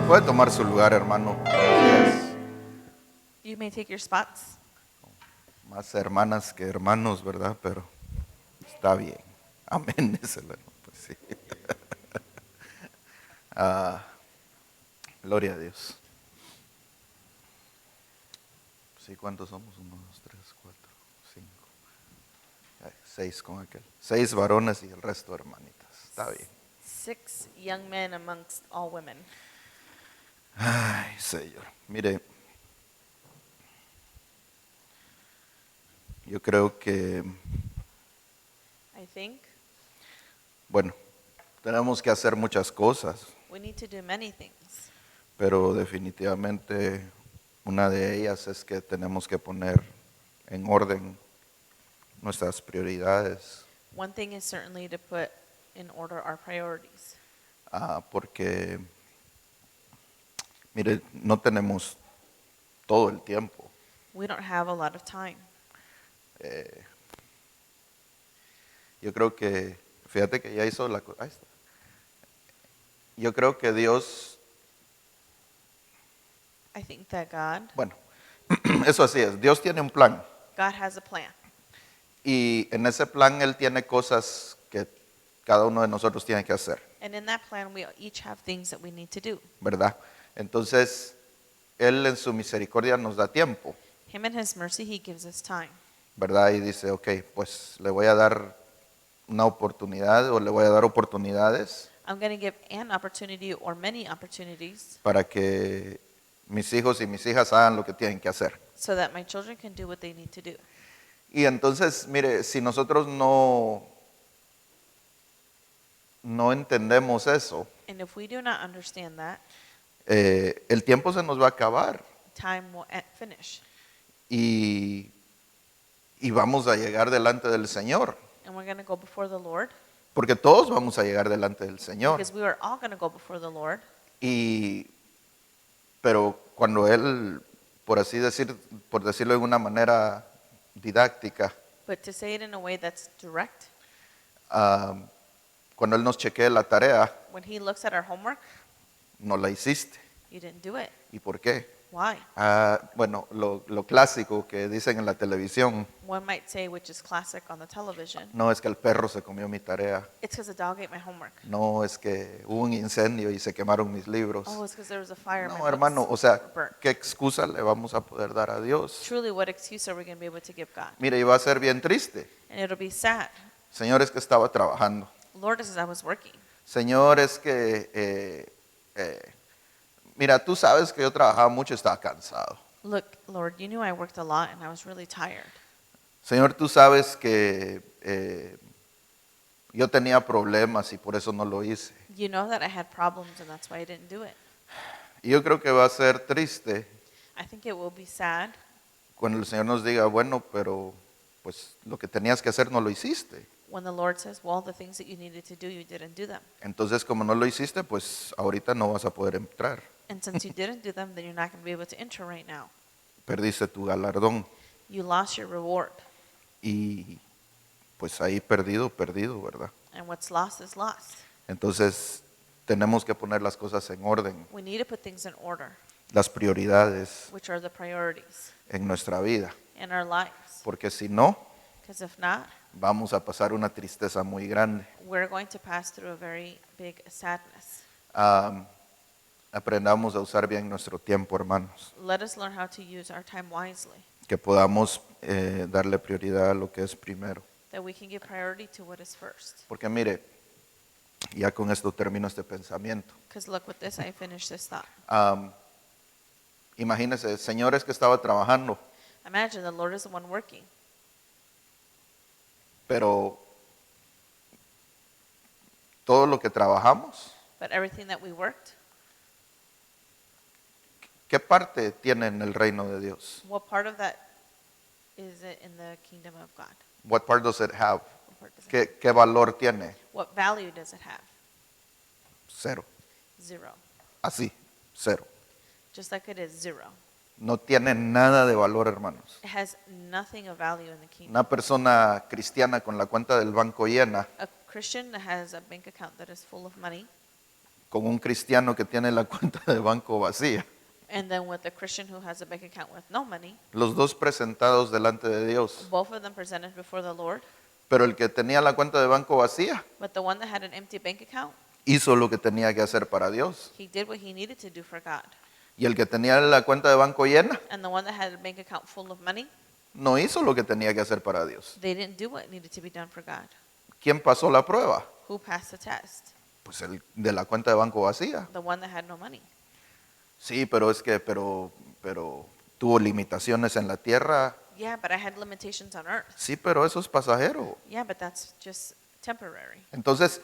Puede tomar su lugar, hermano. Yes. You may take your spots. Más hermanas que hermanos, ¿verdad? Pero está bien. Amén. Esa es la- pues sí. Gloria a Dios. Sí, ¿cuántos somos? 1, 2, 3, 4, 5. 6 con aquel. 6 varones y el resto hermanitas. Está bien. 6 young men amongst all women. Ay, Señor. Mire, yo creo que, I think bueno, tenemos que hacer muchas cosas, we need to do many things, pero definitivamente una de ellas es que tenemos que poner en orden nuestras prioridades, one thing is certainly to put in order our priorities. porque, mire, no tenemos todo el tiempo. We don't have a lot of time. Yo creo que, fíjate que ya hizo la cosa. Yo creo que Dios, I think that God bueno, eso así es, Dios tiene un plan has a plan. y en ese plan Él tiene cosas que cada uno de nosotros tiene que hacer, And in that plan, we each have things that we need to do. ¿verdad? Entonces, Él en su misericordia nos da tiempo, Him in His mercy, He gives us time. ¿verdad? Y dice, ok, pues le voy a dar una oportunidad o le voy a dar oportunidades I'm going to give an opportunity or many opportunities para que mis hijos y mis hijas hagan lo que tienen que hacer. so that my children can do what they need to do. Y entonces, mire, si nosotros no entendemos eso, And if we do not understand that, el tiempo se nos va a acabar time will finish. y vamos a llegar delante del Señor, And we're going to go before the Lord porque todos vamos a llegar delante del Señor. because we are all going to go before the Lord. Pero cuando Él, por decirlo de una manera didáctica, But to say it in a way that's direct, cuando Él nos chequee la tarea, when He looks at our homework, no la hiciste. you didn't do it. ¿Y por qué? Why? Bueno, lo clásico que dicen en la televisión, One might say, which is classic on the television, no es que el perro se comió mi tarea, it's because the dog ate my homework. no es que hubo un incendio y se quemaron mis libros. Oh, it's because there was a fire. No, My hermano, books o sea, were burnt. ¿qué excusa le vamos a poder dar a Dios? Truly, what excuse are we going to be able to give God? Mire, iba a ser bien triste. And it'll be sad. Señor, es que estaba trabajando. Lord, as I was working. Señor, es que, mira, tú sabes que yo trabajaba mucho y estaba cansado. Look, Lord, you knew I worked a lot and I was really tired. Señor, tú sabes que yo tenía problemas y por eso no lo hice. You know that I had problems and that's why I didn't do it. Y yo creo que va a ser triste I think it will be sad cuando el Señor nos diga, bueno, pero pues lo que tenías que hacer no lo hiciste. when the Lord says, well, the things that you needed to do, you didn't do them. Entonces, como no lo hiciste, pues ahorita no vas a poder entrar. And since you didn't do them, then you're not going to be able to enter right now. Perdiste tu galardón. You lost your reward. Y pues ahí perdido, ¿verdad? And what's lost is lost. Entonces, tenemos que poner las cosas en orden, We need to put things in order, las prioridades which are the priorities en nuestra vida. in our lives. Porque si no, Because if not, vamos a pasar una tristeza muy grande. we're going to pass through a very big sadness. Aprendamos a usar bien nuestro tiempo, hermanos. Let us learn how to use our time wisely, Que podamos darle prioridad a lo que es primero. that we can give priority to what is first. Porque mire, ya con esto termino este pensamiento. Because look, with this, I finish this thought. Imagínese, señores que estaba trabajando, Imagine the Lord is the one working, pero todo lo que trabajamos, but everything that we worked, ¿qué parte tiene en el reino de Dios? what part of that is it in the kingdom of God? What part does it have? What part does it have? ¿Qué valor tiene? What value does it have? Cero. Zero. Así, cero. Just like it is zero. No tiene nada de valor, hermanos. It has nothing of value in the kingdom. Una persona cristiana con la cuenta del banco llena A Christian that has a bank account that is full of money con un cristiano que tiene la cuenta de banco vacía. And then with a Christian who has a bank account with no money, Los dos presentados delante de Dios. both of them presented before the Lord. Pero el que tenía la cuenta de banco vacía But the one that had an empty bank account, hizo lo que tenía que hacer para Dios. he did what he needed to do for God. Y el que tenía la cuenta de banco llena And the one that had a bank account full of money, no hizo lo que tenía que hacer para Dios. they didn't do what needed to be done for God. ¿Quién pasó la prueba? Who passed the test? Pues el de la cuenta de banco vacía. The one that had no money. Sí, pero tuvo limitaciones en la tierra. Yeah, but I had limitations on earth. Sí, pero eso es pasajero. Yeah, but that's just temporary. Entonces,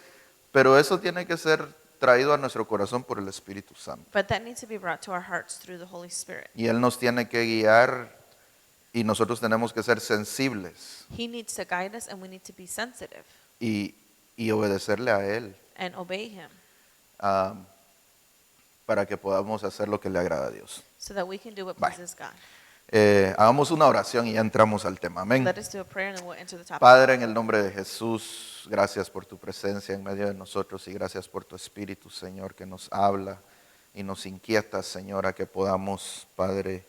pero eso tiene que ser traído a nuestro corazón por el Espíritu Santo. But that needs to be brought to our hearts through the Holy Spirit. Y Él nos tiene que guiar y nosotros tenemos que ser sensibles He needs to guide us and we need to be sensitive y obedecerle a Él and obey Him para que podamos hacer lo que le agrada a Dios. so that we can do what Bye. pleases God. Hagamos una oración y ya entramos al tema. Amén. Let us do a prayer and then we'll enter the topic. Padre, en el nombre de Jesús, gracias por tu presencia en medio de nosotros y gracias por tu Espíritu, Señor, que nos habla y nos inquieta, Señor, a que podamos, Padre,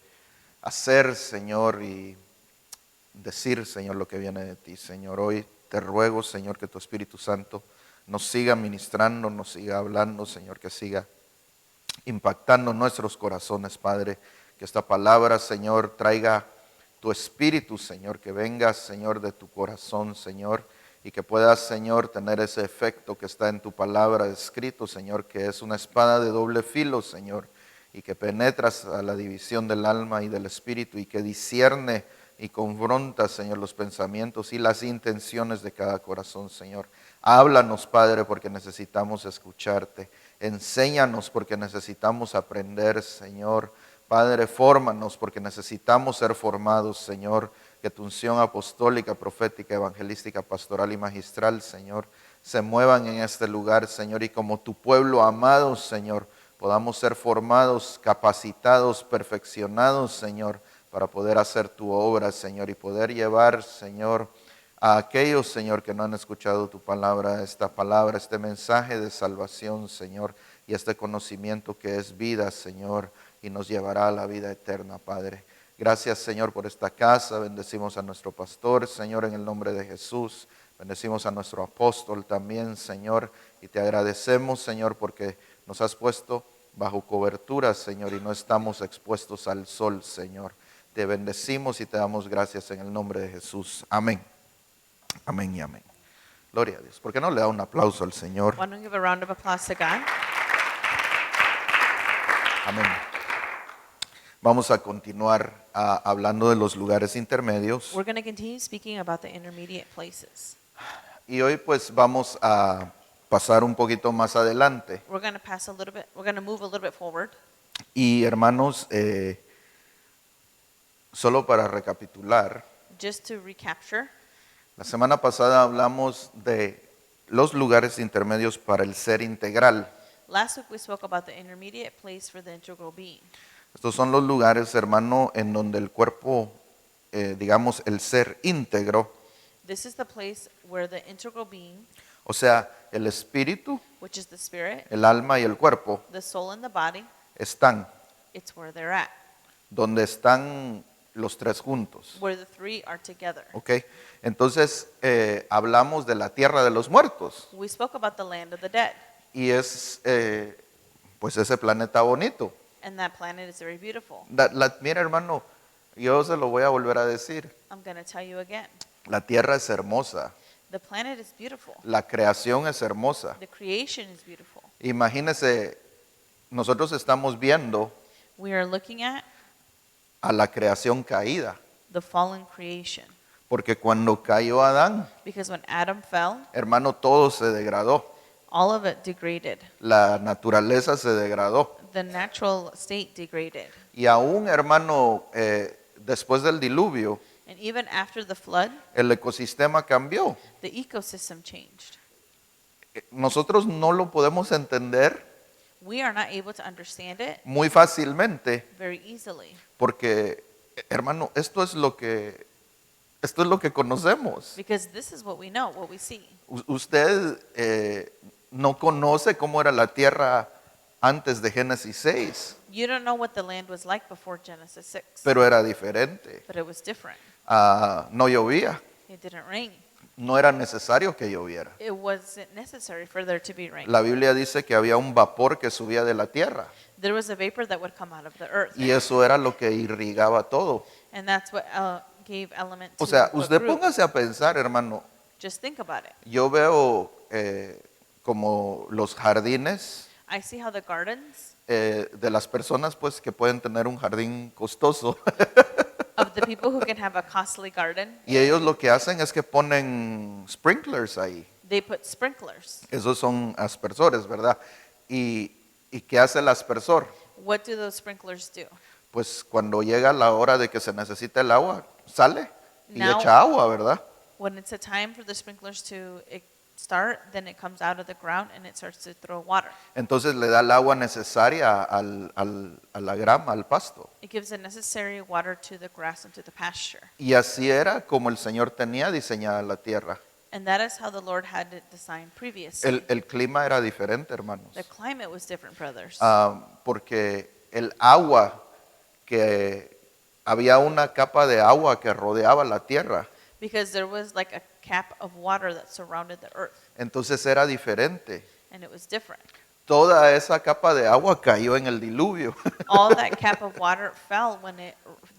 hacer, Señor, y decir, Señor, lo que viene de ti, Señor. Hoy te ruego, Señor, que tu Espíritu Santo nos siga ministrando, nos siga hablando, Señor, que siga impactando nuestros corazones, Padre. Que esta palabra, Señor, traiga tu espíritu, Señor, que venga, Señor, de tu corazón, Señor, y que puedas, Señor, tener ese efecto que está en tu palabra escrito, Señor, que es una espada de doble filo, Señor, y que penetras a la división del alma y del espíritu y que discierne y confronta, Señor, los pensamientos y las intenciones de cada corazón, Señor. Háblanos, Padre, porque necesitamos escucharte. Enséñanos porque necesitamos aprender, Señor. Padre, fórmanos porque necesitamos ser formados, Señor. Que tu unción apostólica, profética, evangelística, pastoral y magistral, Señor, se muevan en este lugar, Señor. Y como tu pueblo amado, Señor, podamos ser formados, capacitados, perfeccionados, Señor, para poder hacer tu obra, Señor, y poder llevar, Señor, a aquellos, Señor, que no han escuchado tu palabra, este mensaje de salvación, Señor, y este conocimiento que es vida, Señor, y nos llevará a la vida eterna, Padre. Gracias, Señor, por esta casa. Bendecimos a nuestro pastor, Señor, en el nombre de Jesús. Bendecimos a nuestro apóstol también, Señor, y te agradecemos, Señor, porque nos has puesto bajo cobertura, Señor, y no estamos expuestos al sol, Señor. Te bendecimos y te damos gracias en el nombre de Jesús. Amén. Amén y amén. Gloria a Dios. ¿Por qué no le da un aplauso al Señor? Why don't we give a round of applause to God? Amén. Vamos a continuar hablando de los lugares intermedios. We're going to continue speaking about the intermediate places. Y hoy pues vamos a pasar un poquito más adelante. We're going to pass a little bit, we're going to move a little bit forward. Y hermanos, solo para recapitular, Just to recapture, la semana pasada hablamos de los lugares intermedios para el ser integral. last week we spoke about the intermediate place for the integral being. Estos son los lugares, hermano, en donde el cuerpo, digamos, el ser íntegro, This is the place where the integral being, o sea, el espíritu, which is the spirit, el alma y el cuerpo, the soul, and the body, están it's where they're at, donde están los tres juntos. where the three are together. ¿Ok? Entonces, hablamos de la tierra de los muertos We spoke about the land of the dead, y es, pues, ese planeta bonito. and that planet is very beautiful. Mira, hermano, yo se lo voy a volver a decir. I'm going to tell you again. La tierra es hermosa, The planet is beautiful. la creación es hermosa. The creation is beautiful. Imagínese, nosotros estamos viendo We are looking at a la creación caída, the fallen creation. porque cuando cayó Adán, Because when Adam fell, hermano, todo se degradó, all of it degraded. la naturaleza se degradó. The natural state degraded. Y aún, hermano, después del diluvio, And even after the flood, el ecosistema cambió. the ecosystem changed. Nosotros no lo podemos entender We are not able to understand it muy fácilmente very easily porque, hermano, esto es lo que conocemos. because this is what we know, what we see. Usted no conoce cómo era la tierra antes de Génesis 6, You don't know what the land was like before Genesis 6, pero era diferente. but it was different. No llovía, It didn't rain. no era necesario que lloviera. It wasn't necessary for there to be rain. La Biblia dice que había un vapor que subía de la tierra There was a vapor that would come out of the earth, y eso era lo que irrigaba todo. and that's what gave element to O sea, what usted grew. póngase a pensar, hermano, Just think about it. yo veo como los jardines I see how the gardens de las personas pues que pueden tener un jardín costoso of the people who can have a costly garden, y ellos lo que hacen es que ponen sprinklers ahí. they put sprinklers. Esos son aspersores, ¿verdad? ¿Y qué hace el aspersor? What do those sprinklers do? Pues cuando llega la hora de que se necesita el agua, sale y Now- echa agua, ¿verdad? When it's a time for the sprinklers to start, then it comes out of the ground and it starts to throw water. Entonces le da el agua necesaria a la grama, al pasto. It gives the necessary water to the grass and to the pasture. Y así era como el Señor tenía diseñada la tierra. And that is how the Lord had it designed previously. El clima era diferente, hermanos. The climate was different, brothers. Porque el agua, que había una capa de agua que rodeaba la tierra, Because there was like a cap of water that surrounded the earth, entonces era diferente. and it was different. Toda esa capa de agua cayó en el diluvio. All that cap of water fell when it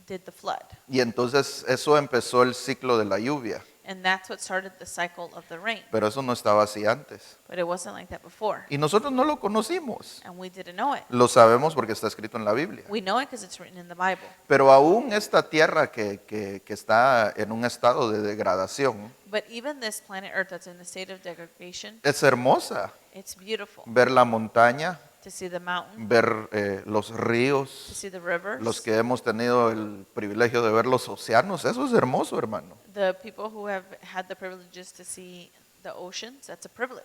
did the flood. Y entonces eso empezó el ciclo de la lluvia. And that's what started the cycle of the rain. Pero eso no estaba así antes. But it wasn't like that before. Y nosotros no lo conocimos. And we didn't know it. Lo sabemos porque está escrito en la Biblia. We know it because it's written in the Bible. Pero aún esta tierra que está en un estado de degradación, But even this planet Earth that's in a state of degradation, es hermosa. it's beautiful Ver la montaña, to see the mountain, ver los to ríos, see the rivers. los que hemos tenido el privilegio de ver los océanos. Eso es hermoso, hermano. The people who have had the privileges to see the oceans, that's a privilege.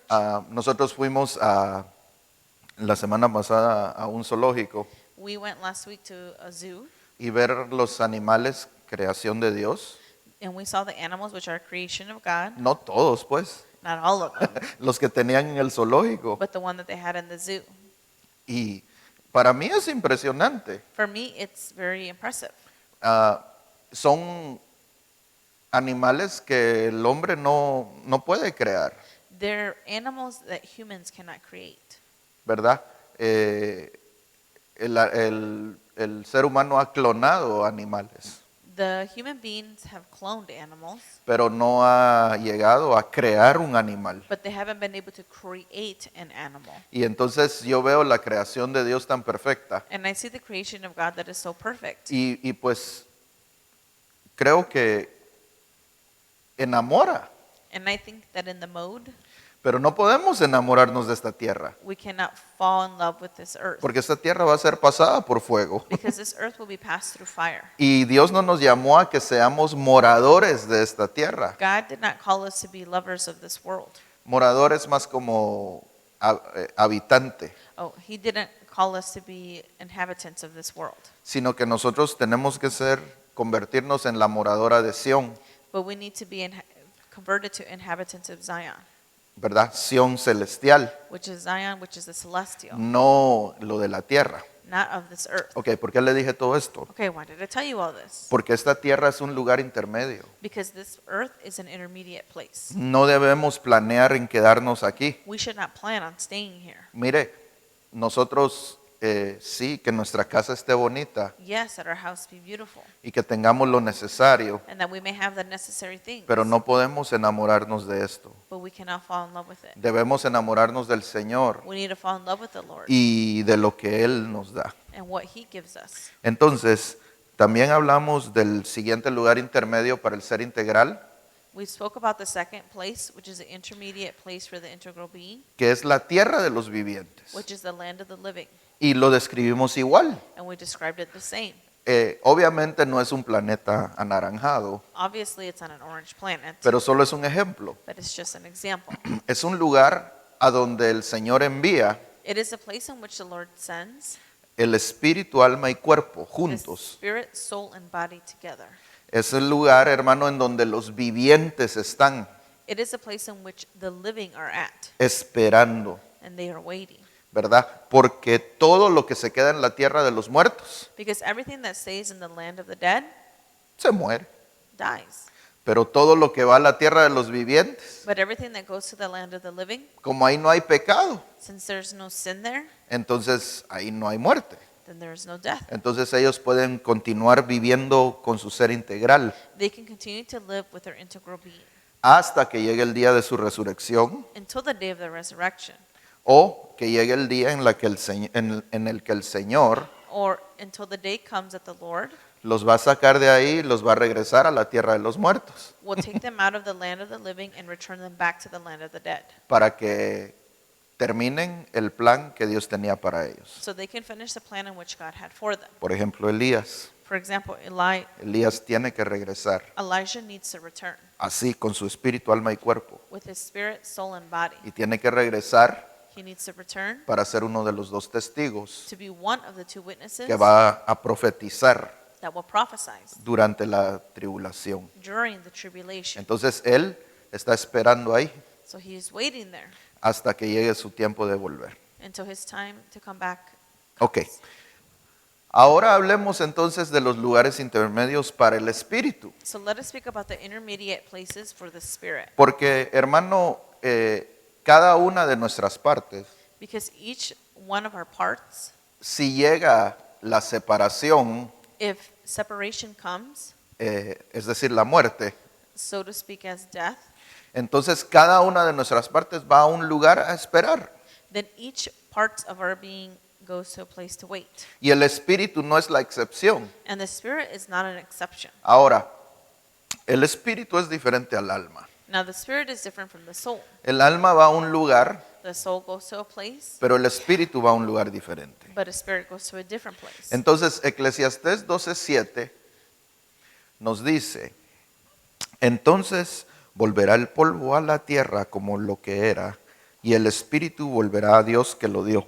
Nosotros fuimos la semana pasada a un zoológico We went last week to a zoo y ver los animales, creación de Dios. and we saw the animals, which are creation of God. No todos, pues, Not all of them, los que tenían en el zoológico. but the one that they had in the zoo. Y para mí es impresionante. For me, it's very impressive. Son animales que el hombre no puede crear, They're animals that humans cannot create. ¿verdad? El ser humano ha clonado animales, The human beings have cloned animals, pero no ha llegado a crear un animal. but they haven't been able to create an animal. Y entonces yo veo la creación de Dios tan perfecta And I see the creation of God that is so perfect. y pues creo que enamora, And I think that in the mode, pero no podemos enamorarnos de esta tierra, we cannot fall in love with this earth. porque esta tierra va a ser pasada por fuego. Because this earth will be passed through fire. Y Dios no nos llamó a que seamos moradores de esta tierra. God did not call us to be lovers of this world. Moradores más como habitante, Oh, He didn't call us to be inhabitants of this world. sino que nosotros tenemos que convertirnos en la moradora de Sión, But we need to be converted to inhabitants of Zion, ¿verdad? Sión celestial, which is Zion, which is the celestial, no lo de la tierra. not of this earth. Ok, ¿por qué le dije todo esto? Okay, why did I tell you all this? Porque esta tierra es un lugar intermedio. Because this earth is an intermediate place. No debemos planear en quedarnos aquí. We should not plan on staying here. Mire, nosotros sí, que nuestra casa esté bonita Yes, that our house be beautiful, y que tengamos lo necesario, and that we may have the necessary things, pero no podemos enamorarnos de esto. but we cannot fall in love with it. Debemos enamorarnos del Señor We need to fall in love with the Lord y de lo que Él nos da. and what He gives us. Entonces, también hablamos del siguiente lugar intermedio para el ser integral, We spoke about the second place, which is the intermediate place for the integral being, que es la tierra de los vivientes. which is the land of the living, Y lo describimos igual. and we described it the same. Obviamente no es un planeta anaranjado, Obviously, it's on an orange planet, pero solo es un ejemplo. but it's just an example. Es un lugar a donde el Señor envía It is a place in which the Lord sends el espíritu, alma y cuerpo the juntos. spirit, soul, and body together. Es el lugar, hermano, en donde los vivientes están It is a place in which the living are at, esperando and they are waiting ¿verdad? Porque todo lo que se queda en la tierra de los muertos Because everything that stays in the land of the dead se muere. dies. Pero todo lo que va a la tierra de los vivientes, But everything that goes to the land of the living, como ahí no hay pecado, since there's no sin there, entonces ahí no hay muerte. then there is no death. Entonces ellos pueden continuar viviendo con su ser integral They can continue to live with their integral being hasta que llegue el día de su resurrección until the day of the resurrection, o que llegue el día en el que el Señor or until the day comes that the Lord los va a sacar de ahí y los va a regresar a la tierra de los muertos will take them out of the land of the living and return them back to the land of the dead, para que terminen el plan que Dios tenía para ellos. so they can finish the plan in which God had for them. Por ejemplo, Elías. For example, Elías tiene que regresar Elijah needs to return así con su espíritu, alma y cuerpo. with his spirit, soul, and body. Y tiene que regresar He needs to return para ser uno de los 2 testigos to be one of the 2 witnesses que va a profetizar that will prophesy durante la tribulación. during the tribulation. Entonces él está esperando ahí So he is waiting there hasta que llegue su tiempo de volver. until his time to come back. Ok. Ahora hablemos entonces de los lugares intermedios para el espíritu. So let us speak about the intermediate places for the spirit. Porque, hermano, cada una de nuestras partes, Because each one of our parts, si llega la separación, if separation comes, es decir, la muerte, so to speak, as death, entonces cada una de nuestras partes va a un lugar a esperar. then each part of our being goes to a place to wait. Y el espíritu no es la excepción. And the spirit is not an exception. Ahora, el espíritu es diferente al alma. Now the spirit is different from the soul. El alma va a un lugar, The soul goes to a place, pero el espíritu va a un lugar diferente. but a spirit goes to a different place. Entonces, Eclesiastés 12:7 nos dice, entonces volverá el polvo a la tierra como lo que era, y el espíritu volverá a Dios que lo dio.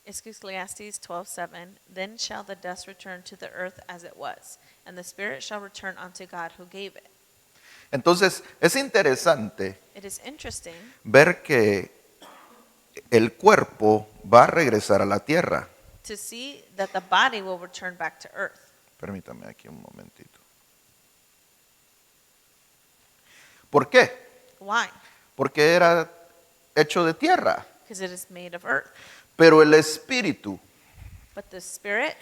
Ecclesiastes 12:7, then shall the dust return to the earth as it was, and the spirit shall return unto God who gave it. Entonces, es interesante It is interesting ver que el cuerpo va a regresar a la tierra. to see that the body will return back to earth. Permítame aquí un momentito. ¿Por qué? Why? Porque era hecho de tierra. Because it is made of earth. Pero el espíritu But the spirit,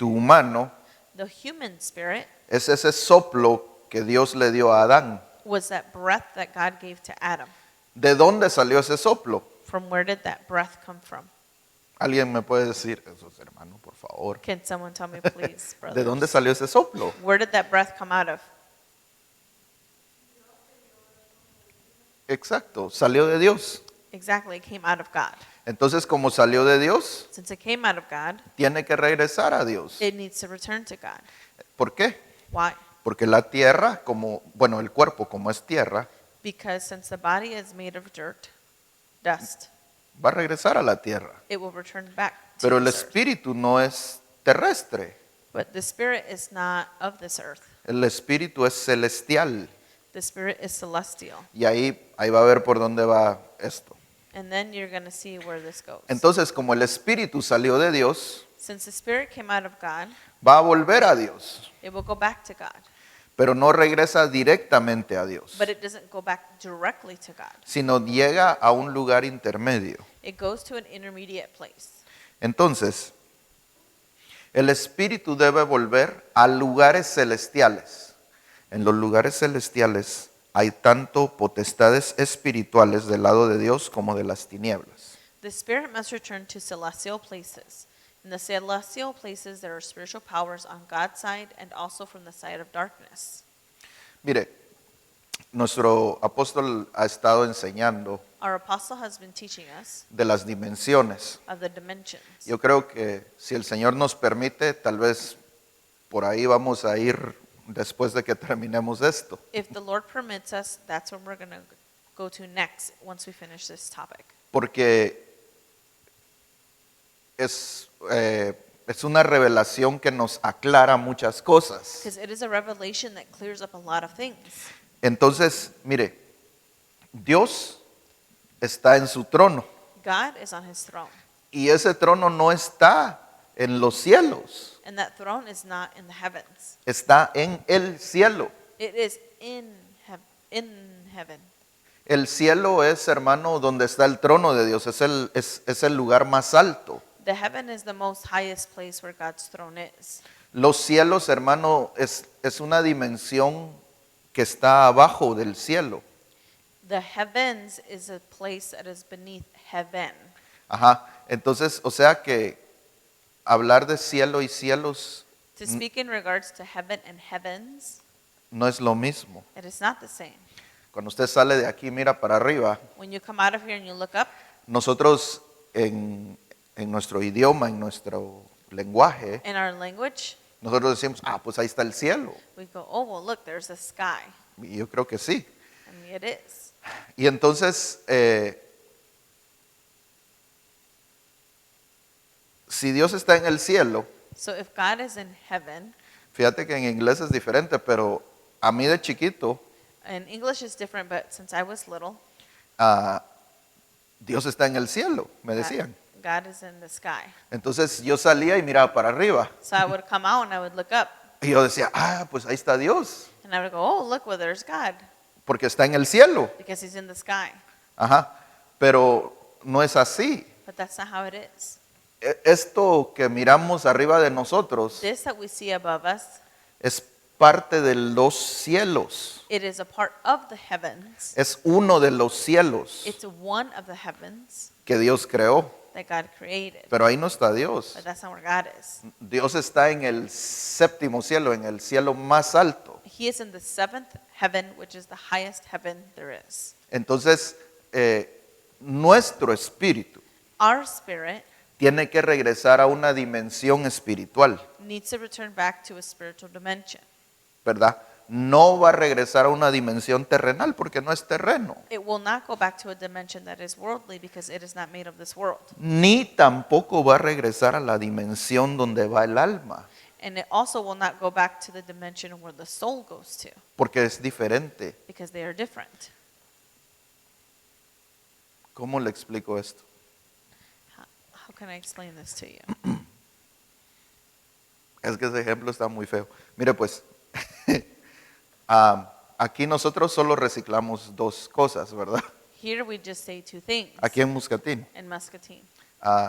humano, the human spirit, es ese soplo que Dios le dio a Adán. was that breath that God gave to Adam. ¿De dónde salió ese soplo? From where did that breath come from? ¿Alguien me puede decir eso, hermano, por favor? Can someone tell me, please, ¿De brothers? dónde salió ese soplo? Where did that breath come out of? Exacto, salió de Dios. Exactly, it came out of God. Entonces, como salió de Dios, Since it came out of God, tiene que regresar a Dios. it needs to return to God. ¿Por qué? Why? Porque la tierra, el cuerpo como es tierra, Because since the body is made of dirt, dust, va a regresar a la tierra. it will return back to Pero el this earth. espíritu no es terrestre. But the spirit is not of this earth. El espíritu es celestial. The spirit is celestial. Y ahí va a ver por dónde va esto. And then you're going to see where this goes. Entonces, como el espíritu salió de Dios, Since the spirit came out of God, va a volver a Dios, it will go back to God. pero no regresa directamente a Dios, But it doesn't go back directly to God. sino llega a un lugar intermedio. It goes to an intermediate place. Entonces, el espíritu debe volver a lugares celestiales. En los lugares celestiales hay tanto potestades espirituales del lado de Dios como de las tinieblas. The spirit must return to celestial places. In the celestial places, there are spiritual powers on God's side and also from the side of darkness. Mire, nuestro apóstol ha estado enseñando Our apostle has been teaching us de las dimensiones. of the dimensions. Yo creo que si el Señor nos permite, tal vez por ahí vamos a ir después de que terminemos esto. If the Lord permits us, that's what we're going to go to next once we finish this topic. Porque es una revelación que nos aclara muchas cosas. Because it is a revelation that clears up a lot of things. Entonces, mire, Dios está en su trono. God is on his throne. Y ese trono no está en los cielos, And that throne is not in the heavens. está en el cielo. It is in heaven. El cielo es, hermano, donde está el trono de Dios, es el lugar más alto. The heaven is the most highest place where God's throne is. Los cielos, hermano, es una dimensión que está abajo del cielo. The heavens is a place that is beneath heaven. Ajá. Entonces, o sea que hablar de cielo y cielos To speak in regards to heaven and heavens, no es lo mismo. it is not the same. Cuando usted sale de aquí, mira para arriba, When you come out of here and you look up, nosotros en nuestro idioma, en nuestro lenguaje, in our language, nosotros decimos, pues ahí está el cielo. we go, oh, well, look, there's the sky. Y yo creo que sí. And it is. Y entonces, si Dios está en el cielo, So if God is in heaven, fíjate que en inglés es diferente, pero a mí de chiquito, and English is different, but since I was little, Dios está en el cielo, me decían. God is in the sky. Entonces yo salía y miraba para arriba. So I would come out and I would look up, Y yo decía, pues ahí está Dios, and I would go, oh, look, well, there's God, porque está en el cielo. because he's in the sky. Ajá. Pero no es así. But that's not how it is. Esto que miramos arriba de nosotros This that we see above us, es parte de los cielos. it is a part of the heavens. Es uno de los cielos It's one of the heavens que Dios creó. that God created. Pero ahí no está Dios. But that's not where God is. Dios está en el séptimo cielo, en el cielo más alto. He is in the seventh heaven, which is the highest heaven there is. Entonces, nuestro espíritu Our spirit tiene que regresar a una dimensión espiritual, needs to return back to a spiritual dimension. ¿verdad? No va a regresar a una dimensión terrenal porque no es terreno. It will not go back to a dimension that is worldly because it is not made of this world. Ni tampoco va a regresar a la dimensión donde va el alma, And it also will not go back to the dimension where the soul goes to porque es diferente. because they are different. ¿Cómo le explico esto? How can I explain this to you? Es que ese ejemplo está muy feo. Mire pues, aquí nosotros solo reciclamos dos cosas, ¿verdad? Here we just say two things Aquí en Muscatín. in Muscatine.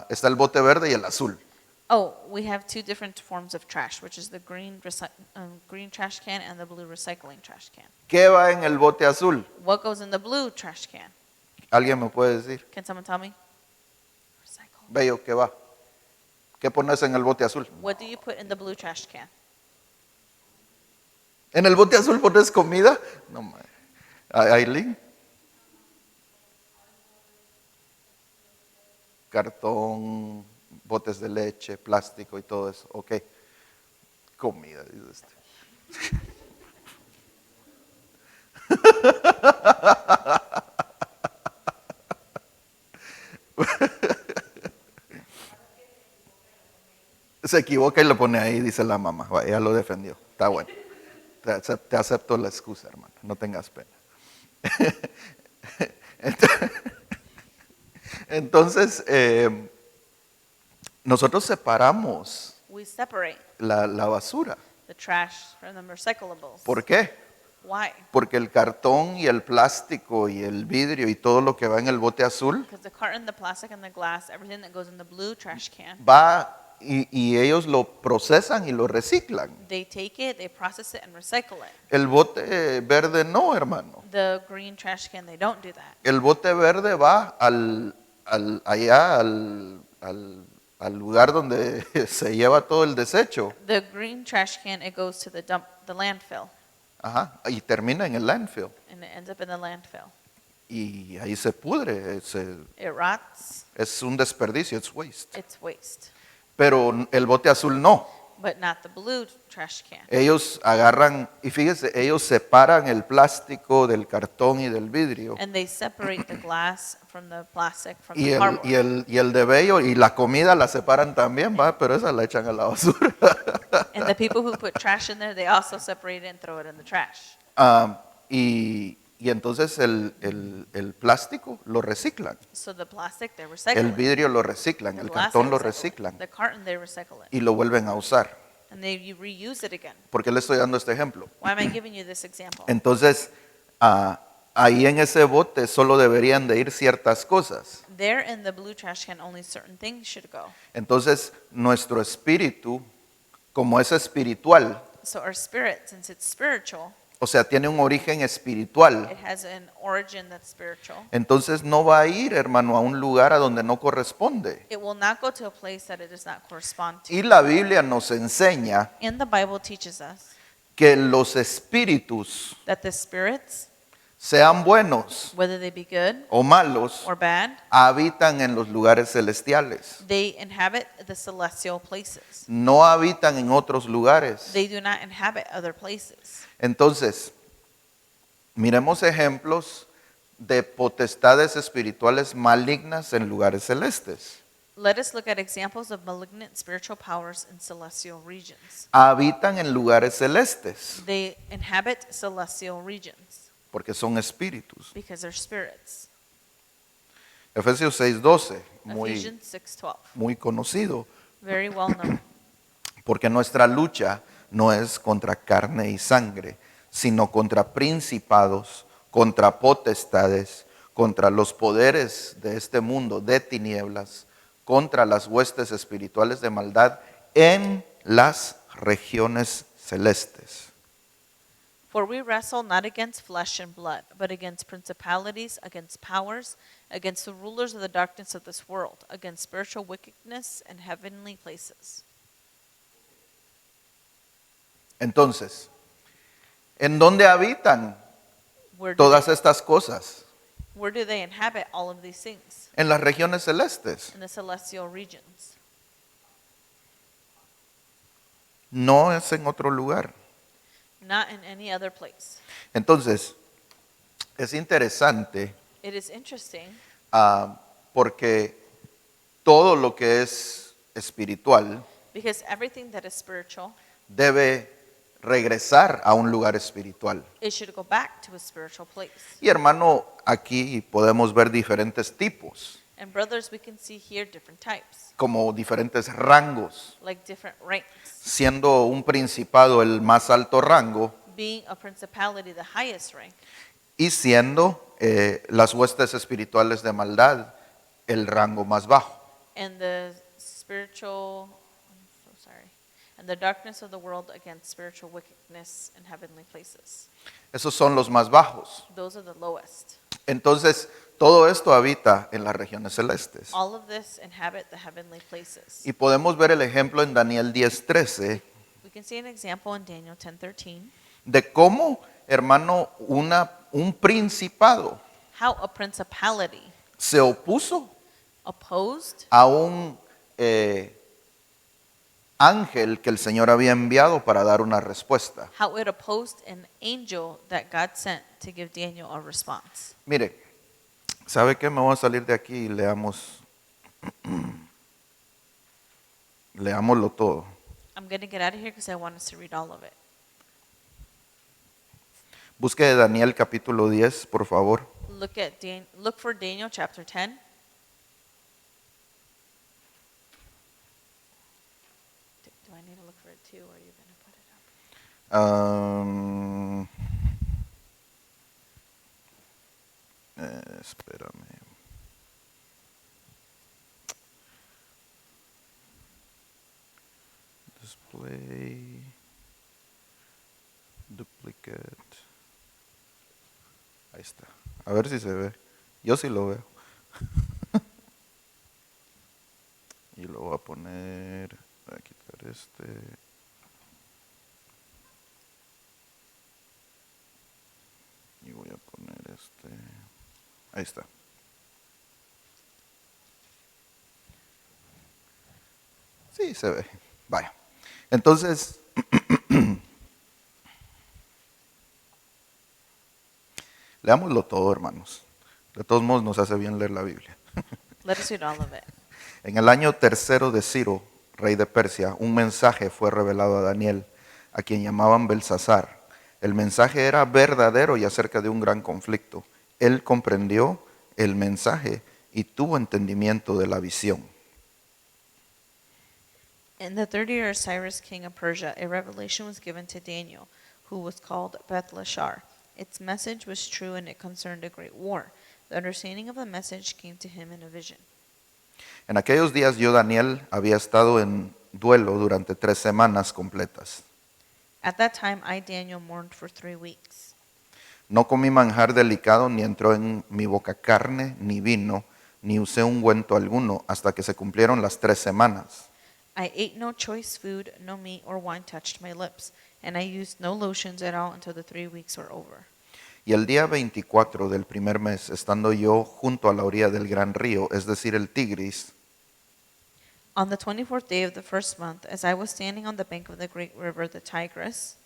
Está el bote verde y el azul. Oh, we have two different forms of trash, which is the green trash can and the blue recycling trash can. ¿Qué va en el bote azul? What goes in the blue trash can? ¿Alguien me puede decir? Can someone tell me? Recycle. Bello, ¿qué va? ¿Qué pones en el bote azul? What do you put in the blue trash can? ¿En el bote azul pones comida? No, Aileen. Cartón, botes de leche, plástico y todo eso. Ok. Comida, dice este. Se equivoca y lo pone ahí, dice la mamá. Ella lo defendió. Está bueno. Te acepto la excusa, hermano. No tengas pena. Entonces, nosotros separamos We separate la basura. the trash from the recyclables. ¿Por qué? Why? Porque el cartón y el plástico y el vidrio y todo lo que va en el bote azul Because the carton, the plastic, and the glass, everything that goes in the blue trash can, va y ellos lo procesan y lo reciclan. they take it, they process it, and recycle it. El bote verde no, hermano. The green trash can, they don't do that. El bote verde va allá al lugar donde se lleva todo el desecho. The green trash can, it goes to the landfill, Ajá, y termina en el landfill. and it ends up in the landfill. Y ahí se pudre. It rots, Es un desperdicio, es waste. it's waste. Pero el bote azul no. But not the blue trash can. Ellos agarran, y fíjese, ellos separan el plástico del cartón y del vidrio. And they separate the glass from the plastic from Y the el, cardboard. y el de bello y la comida la separan también, va, pero esa la echan a la basura. And the people who put trash in there, they also separate it and throw it in the trash. Y Y entonces el plástico lo reciclan, So the plastic, they recycle el it. vidrio lo reciclan, The el glass, cartón they lo recycle it. reciclan The carton, they recycle it. y lo vuelven a usar. And they reuse it again. ¿Por qué le estoy dando este ejemplo? Why am I giving you this example? Entonces, ahí en ese bote solo deberían de ir ciertas cosas. There in the blue trash can, only certain things should go. Entonces, nuestro espíritu, como es espiritual, So our spirit, since it's spiritual, o sea, tiene un origen espiritual, it has an origin that's spiritual. entonces no va a ir, hermano, a un lugar a donde no corresponde. It will not go to a place that it does not correspond to. Y la Biblia nos enseña And the Bible teaches us que los espíritus, that the spirits, sean buenos whether they be good o malos, or bad, habitan en los lugares celestiales. they inhabit the celestial places. No habitan en otros lugares. They do not inhabit other places. Entonces, miremos ejemplos de potestades espirituales malignas en lugares celestes. Let us look at examples of malignant spiritual powers in celestial regions. Habitan en lugares celestes They inhabit celestial regions porque son espíritus. because they're spirits. Efesios 6:12, muy, Ephesians 6:12, muy conocido, very well known. porque nuestra lucha no es contra carne y sangre, sino contra principados, contra potestades, contra los poderes de este mundo de tinieblas, contra las huestes espirituales de maldad en las regiones celestes. For we wrestle not against flesh and blood, but against principalities, against powers, against the rulers of the darkness of this world, against spiritual wickedness in heavenly places. Entonces, ¿en dónde habitan Where do, todas estas cosas? where do they inhabit all of these things? En las regiones celestes. In the celestial regions. No es en otro lugar. Not in any other place. Entonces, es interesante It is interesting porque todo lo que es espiritual because everything that is spiritual, debe regresar a un lugar espiritual. it should go back to a spiritual place. Y hermano, aquí podemos ver diferentes tipos, And brothers, we can see here different types, como diferentes rangos. like different ranks. Siendo un principado el más alto rango Being a principality, the highest rank, y siendo las huestes espirituales de maldad el rango más bajo. and the spiritual, I'm so sorry, and the darkness of the world against spiritual wickedness in heavenly places. Esos son los más bajos. Those are the lowest. Entonces, todo esto habita en las regiones celestes. All of this inhabit the heavenly places. Y podemos ver el ejemplo en Daniel 10:13 We can see an example in Daniel 10:13, de cómo, hermano, un principado how a principality se opuso opposed a un ángel que el Señor había enviado para dar una respuesta. how it opposed an angel that God sent to give Daniel a response. Mire, ¿sabe qué? Me voy a salir de aquí y leámoslo todo. I'm going to get out of here because I want us to read all of it. Busque Daniel capítulo 10, por favor. Look for Daniel chapter 10. Do I need to look for it too, or are you going to put it up? Espérame. Display. Duplicate. Ahí está. A ver si se ve. Yo sí lo veo. Y lo voy a poner. Voy a quitar este. Y voy a poner este. Ahí está. Sí, se ve. Vaya. Entonces, leámoslo todo, hermanos. De todos modos nos hace bien leer la Biblia. Let us read all of it. En el año tercero de Ciro, rey de Persia, un mensaje fue revelado a Daniel, a quien llamaban Belsasar. El mensaje era verdadero y acerca de un gran conflicto. Él comprendió el mensaje y tuvo entendimiento de la visión. In the 30th year of Cyrus, king of Persia, a revelation was given to Daniel, who was called Bethleshazar. Its message was true and it concerned a great war. The understanding of the message came to him in a vision. En aquellos días yo, Daniel, había estado en duelo durante 3 semanas completas. At that time, I, Daniel, mourned for 3 weeks. No comí manjar delicado, ni entró en mi boca carne, ni vino, ni usé ungüento alguno, hasta que se cumplieron las 3 semanas. I ate no choice food, no meat or wine touched my lips, and I used no lotions at all until the 3 weeks were over. Y el día 24 del primer mes, estando yo junto a la orilla del gran río, es decir, el Tigris, On the 24th day of the first month, as I was standing on the bank of the great river, the Tigris,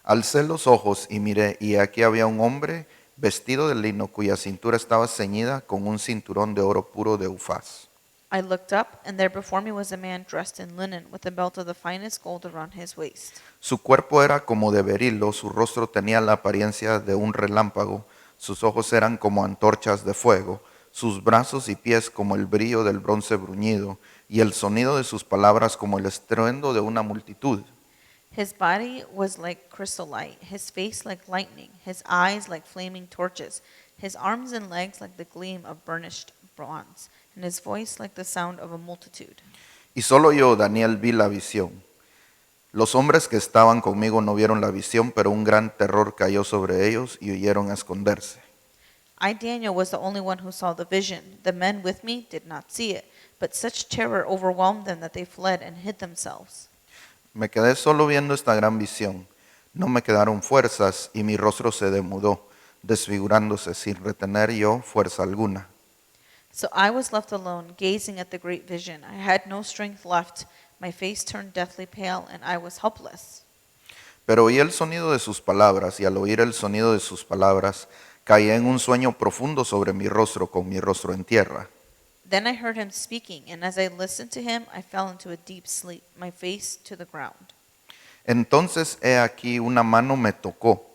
alcé los ojos y miré, y aquí había un hombre vestido de lino, cuya cintura estaba ceñida con un cinturón de oro puro de Ufaz. I looked up, and there before me was a man dressed in linen, with a belt of the finest gold around his waist. Su cuerpo era como de berilo, su rostro tenía la apariencia de un relámpago, sus ojos eran como antorchas de fuego, sus brazos y pies como el brillo del bronce bruñido, y el sonido de sus palabras como el estruendo de una multitud. His body was like chrysolite, his face like lightning, his eyes like flaming torches, his arms and legs like the gleam of burnished bronze, and his voice like the sound of a multitude. Y solo yo, Daniel, vi la visión. Los hombres que estaban conmigo no vieron la visión, pero un gran terror cayó sobre ellos y huyeron a esconderse. I, Daniel, was the only one who saw the vision. The men with me did not see it, but such terror overwhelmed them that they fled and hid themselves. Me quedé solo viendo esta gran visión. No me quedaron fuerzas y mi rostro se demudó, desfigurándose sin retener yo fuerza alguna. So I was left alone, gazing at the great vision. I had no strength left. My face turned deathly pale, and I was helpless. Pero oí el sonido de sus palabras, y al oír el sonido de sus palabras, caí en un sueño profundo sobre mi rostro, con mi rostro en tierra. Then I heard him speaking, and as I listened to him, I fell into a deep sleep, my face to the ground. Entonces he aquí una mano me tocó,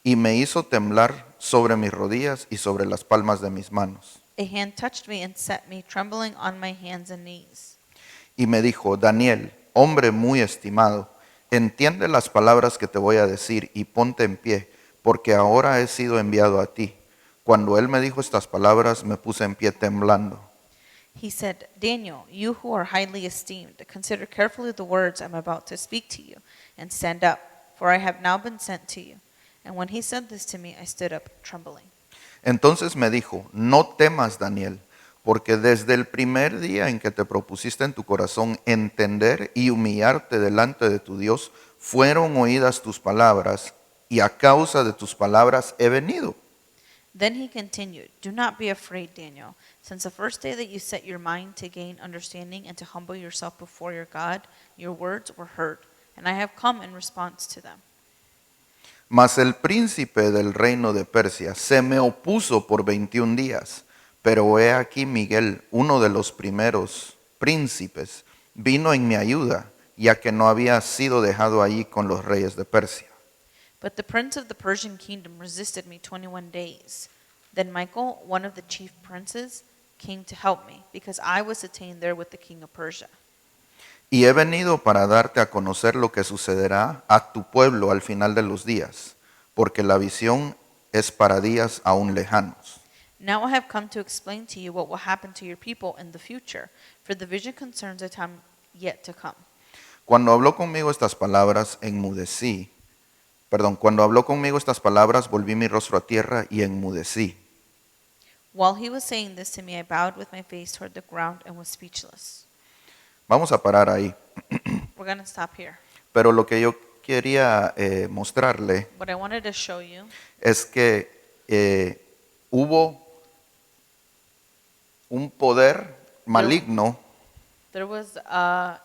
y me hizo temblar sobre mis rodillas y sobre las palmas de mis manos. A hand touched me and set me trembling on my hands and knees. Y me dijo, Daniel, hombre muy estimado, entiende las palabras que te voy a decir y ponte en pie, porque ahora he sido enviado a ti. Cuando él me dijo estas palabras, me puse en pie temblando. He said, Daniel, you who are highly esteemed, consider carefully the words I'm about to speak to you, and stand up, for I have now been sent to you. And when he said this to me, I stood up trembling. Entonces me dijo, no temas, Daniel, porque desde el primer día en que te propusiste en tu corazón entender y humillarte delante de tu Dios, fueron oídas tus palabras, y a causa de tus palabras he venido. Then he continued, do not be afraid, Daniel. Since the first day that you set your mind to gain understanding and to humble yourself before your God, your words were heard, and I have come in response to them. Mas el príncipe del reino de Persia se me opuso por 21 días, pero he aquí Miguel, uno de los primeros príncipes, vino en mi ayuda, ya que no había sido dejado allí con los reyes de Persia. But the prince of the Persian kingdom resisted me 21 days. Then Michael, one of the chief princes, came to help me, because I was detained there with the king of Persia. Y he venido para darte a conocer lo que sucederá a tu pueblo al final de los días, porque la visión es para días aún lejanos. Now I have come to explain to you what will happen to your people in the future, for the vision concerns a time yet to come. Cuando habló conmigo estas palabras, cuando habló conmigo estas palabras, volví mi rostro a tierra y enmudecí. While he was saying this to me, I bowed with my face toward the ground and was speechless. Vamos a parar ahí. We're going to stop here. Pero lo que yo quería mostrarle What I wanted to show you es que hubo un poder maligno there was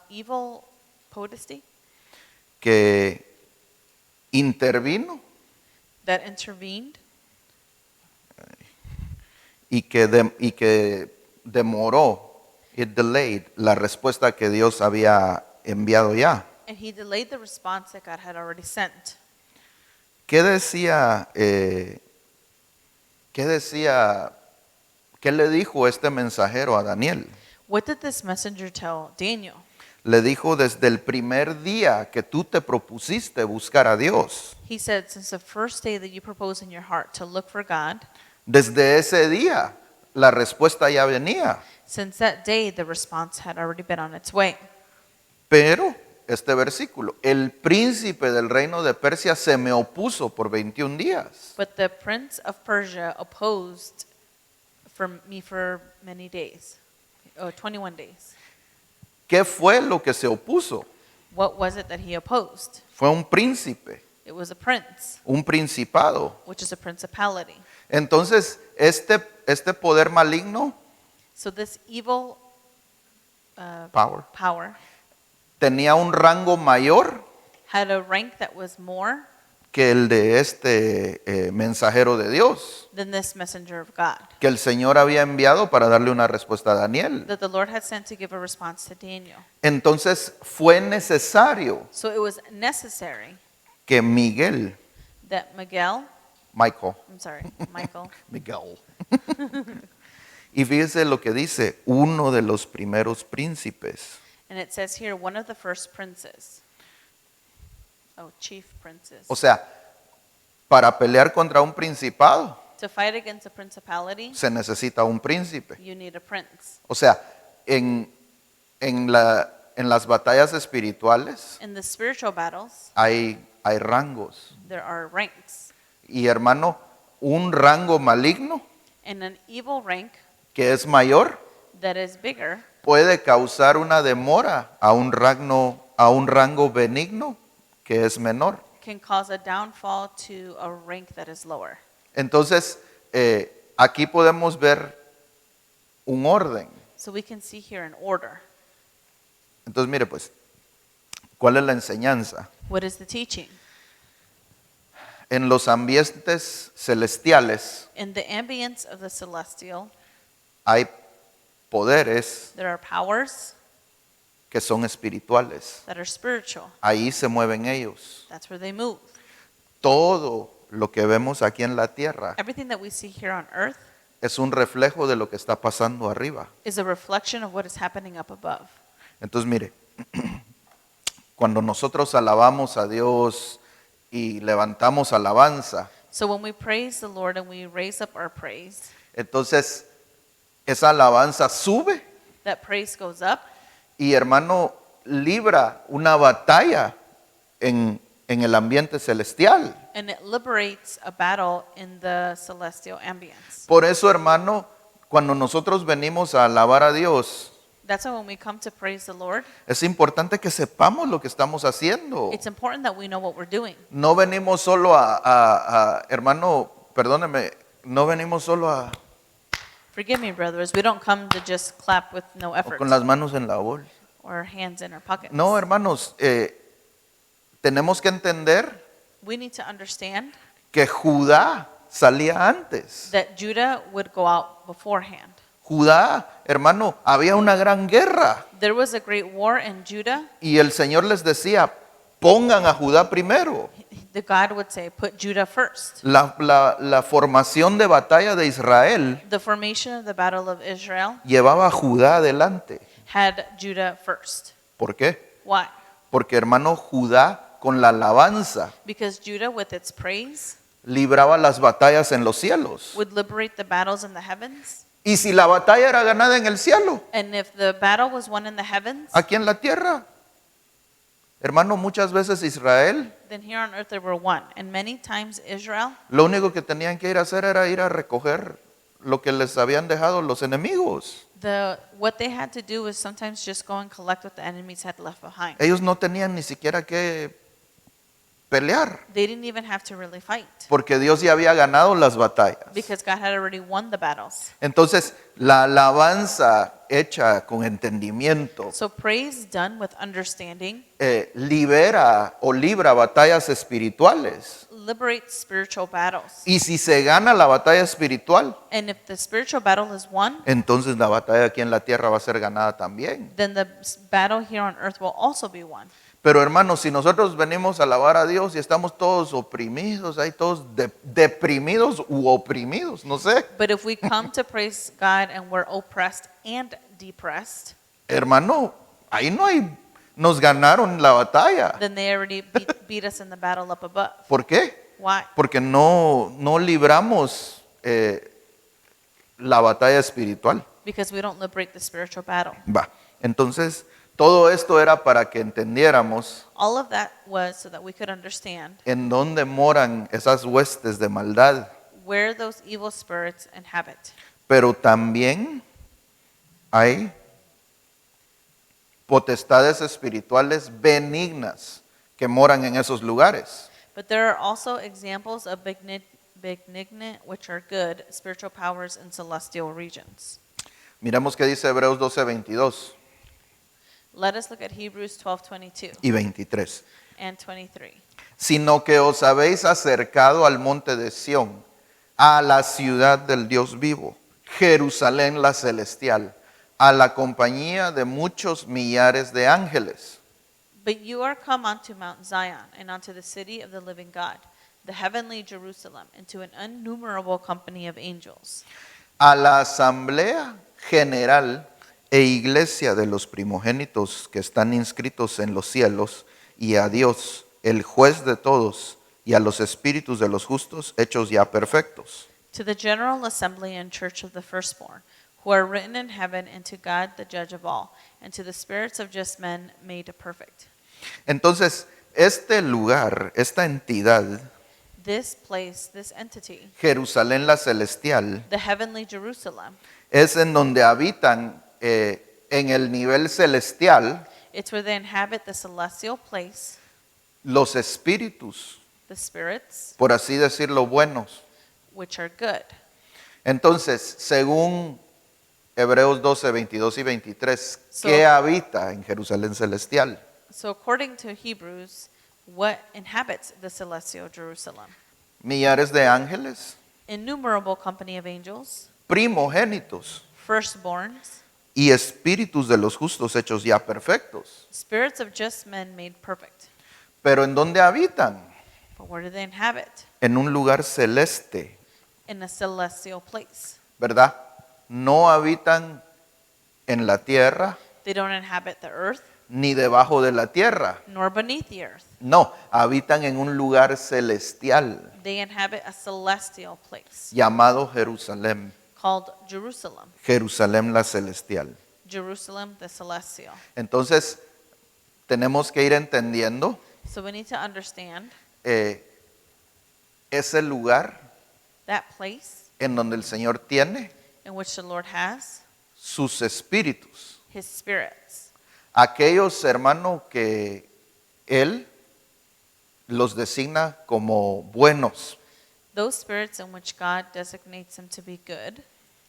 evil potency que intervino that intervened y que demoró, it delayed, la respuesta que Dios había enviado ya. and he delayed the response that God had already sent. ¿qué decía, qué le dijo este mensajero a Daniel? What did this messenger tell Daniel? Le dijo, desde el primer día que tú te propusiste buscar a Dios, He said, since the first day that you proposed in your heart to look for God, desde ese día la respuesta ya venía. since that day the response had already been on its way. Pero este versículo, el príncipe del reino de Persia se me opuso por 21 días. But the prince of Persia opposed me for many days, 21 days. ¿Qué fue lo que se opuso? What was it that he opposed? Fue un príncipe, It was a prince, un principado. which is a principality. Entonces, este poder maligno, So this evil power tenía un rango mayor had a rank that was more que el de este mensajero de Dios, than this messenger of God que el Señor había enviado para darle una respuesta a Daniel. that the Lord had sent to give a response to Daniel. Entonces, fue necesario So it was necessary que Miguel, that Michael, Michael, y fíjese lo que dice, uno de los primeros príncipes. and it says here, one of the first princes. Chief princes. O sea, para pelear contra un principado To fight against a principality, se necesita un príncipe. you need a prince. O sea, en las batallas espirituales In the spiritual battles, hay rangos. there are ranks. Y hermano, un rango maligno And an evil rank que es mayor that is bigger puede causar una demora a un rango benigno que es menor. can cause a downfall to a rank that is lower. Entonces, aquí podemos ver un orden. So we can see here an order. Entonces, mire pues, ¿cuál es la enseñanza? What is the teaching? En los ambientes celestiales In the ambience of the celestial, hay poderes there are powers que son espirituales. that are spiritual. Ahí se mueven ellos. That's where they move. Todo lo que vemos aquí en la tierra Everything that we see here on earth es un reflejo de lo que está pasando arriba. is a reflection of what is happening up above. Entonces, mire, cuando nosotros alabamos a Dios y levantamos alabanza, So when we praise the Lord and we raise up our praise, entonces esa alabanza sube that praise goes up y, hermano, libra una batalla en el ambiente celestial. and it liberates a battle in the celestial ambience. Por eso, hermano, cuando nosotros venimos a alabar a Dios, That's why when we come to praise the Lord, es importante que sepamos lo que estamos haciendo. it's important that we know what we're doing. No venimos solo hermano, perdóneme, no venimos solo Forgive me, brothers, we don't come to just clap with no effort con las manos en la bolsa. or hands in our pockets. No, hermanos, tenemos que entender We need to understand que Judá salía antes. that Judah would go out beforehand. Judá, hermano, había una gran guerra There was a great war in Judah. y el Señor les decía, pongan a Judá primero. The God would say, put Judah first. La formación de batalla de Israel The formation of the battle of Israel llevaba a Judá adelante. had Judah first. ¿Por qué? Why? Porque, hermano, Judá con la alabanza Because Judah, with its praise, libraba las batallas en los cielos. would liberate the battles in the heavens. Y si la batalla era ganada en el cielo, And if the battle was won in the heavens, aquí en la tierra, hermano, muchas veces Israel, then here on earth they were won. And many times Israel, lo único que tenían que ir a hacer era ir a recoger lo que les habían dejado los enemigos. what they had to do was sometimes just go and collect what the enemies had left behind. Ellos no tenían ni siquiera que pelear, They didn't even have to really fight porque Dios ya había ganado las batallas. because God had already won the battles. Entonces, la alabanza hecha con entendimiento So praise done with understanding libera o libra batallas espirituales. liberate spiritual battles. Y si se gana la batalla espiritual, And if the spiritual battle is won, entonces la batalla aquí en la tierra va a ser ganada también. then the battle here on earth will also be won. Pero hermanos, si nosotros venimos a alabar a Dios y estamos todos oprimidos, hay todos deprimidos u oprimidos, no sé. But if we come to praise God and we're oppressed and depressed, Hermano, ahí no hay, nos ganaron la batalla. then they already beat us in the battle up above. ¿Por qué? Why? Porque no libramos la batalla espiritual. Because we don't liberate the spiritual battle. Va. Entonces, todo esto era para que entendiéramos All of that was so that we could understand en dónde moran esas huestes de maldad. where those evil spirits inhabit. Pero también hay potestades espirituales benignas que moran en esos lugares. But there are also examples of benignant, which are good, spiritual powers in celestial regions. Miremos qué dice Hebreos 12:22 Let us look at Hebrews 12:22 y 23. and 23. Sino que os habéis acercado al monte de Sión, a la ciudad del Dios vivo, Jerusalén la celestial, a la compañía de muchos millares de ángeles. But you are come unto Mount Zion, and unto the city of the living God, the heavenly Jerusalem, and to an innumerable company of angels, A la asamblea general e iglesia de los primogénitos que están inscritos en los cielos, y a Dios, el juez de todos, y a los espíritus de los justos hechos ya perfectos. to the general assembly and church of the firstborn, who are written in heaven, and to God the judge of all, and to the spirits of just men made perfect. Entonces, este lugar, esta entidad, This place, this entity, Jerusalén la celestial, the heavenly Jerusalem, es en donde habitan en el nivel celestial it's where they inhabit the celestial place, los espíritus, the spirits, por así decirlo, buenos. which are good. Entonces, según Hebreos 12, 22 y 23, So- ¿qué habita en Jerusalén celestial? So according to Hebrews, what inhabits the celestial Jerusalem? Millares de ángeles, Innumerable company of angels, primogénitos firstborns, y espíritus de los justos hechos ya perfectos. spirits of just men made perfect. Pero ¿en dónde habitan? But where do they inhabit? En un lugar celeste, In a celestial place. ¿verdad? No habitan en la tierra They don't inhabit the earth, ni debajo de la tierra. nor beneath the earth. No, habitan en un lugar celestial They inhabit a celestial place llamado Jerusalén, called Jerusalem. Jerusalén la celestial. Jerusalem the celestial. Entonces, tenemos que ir entendiendo So we need to understand ese lugar that place en donde el Señor tiene in which the Lord has sus espíritus. his spirits. Aquellos, hermanos, que Él los designa como buenos. Those spirits in which God designates them to be good.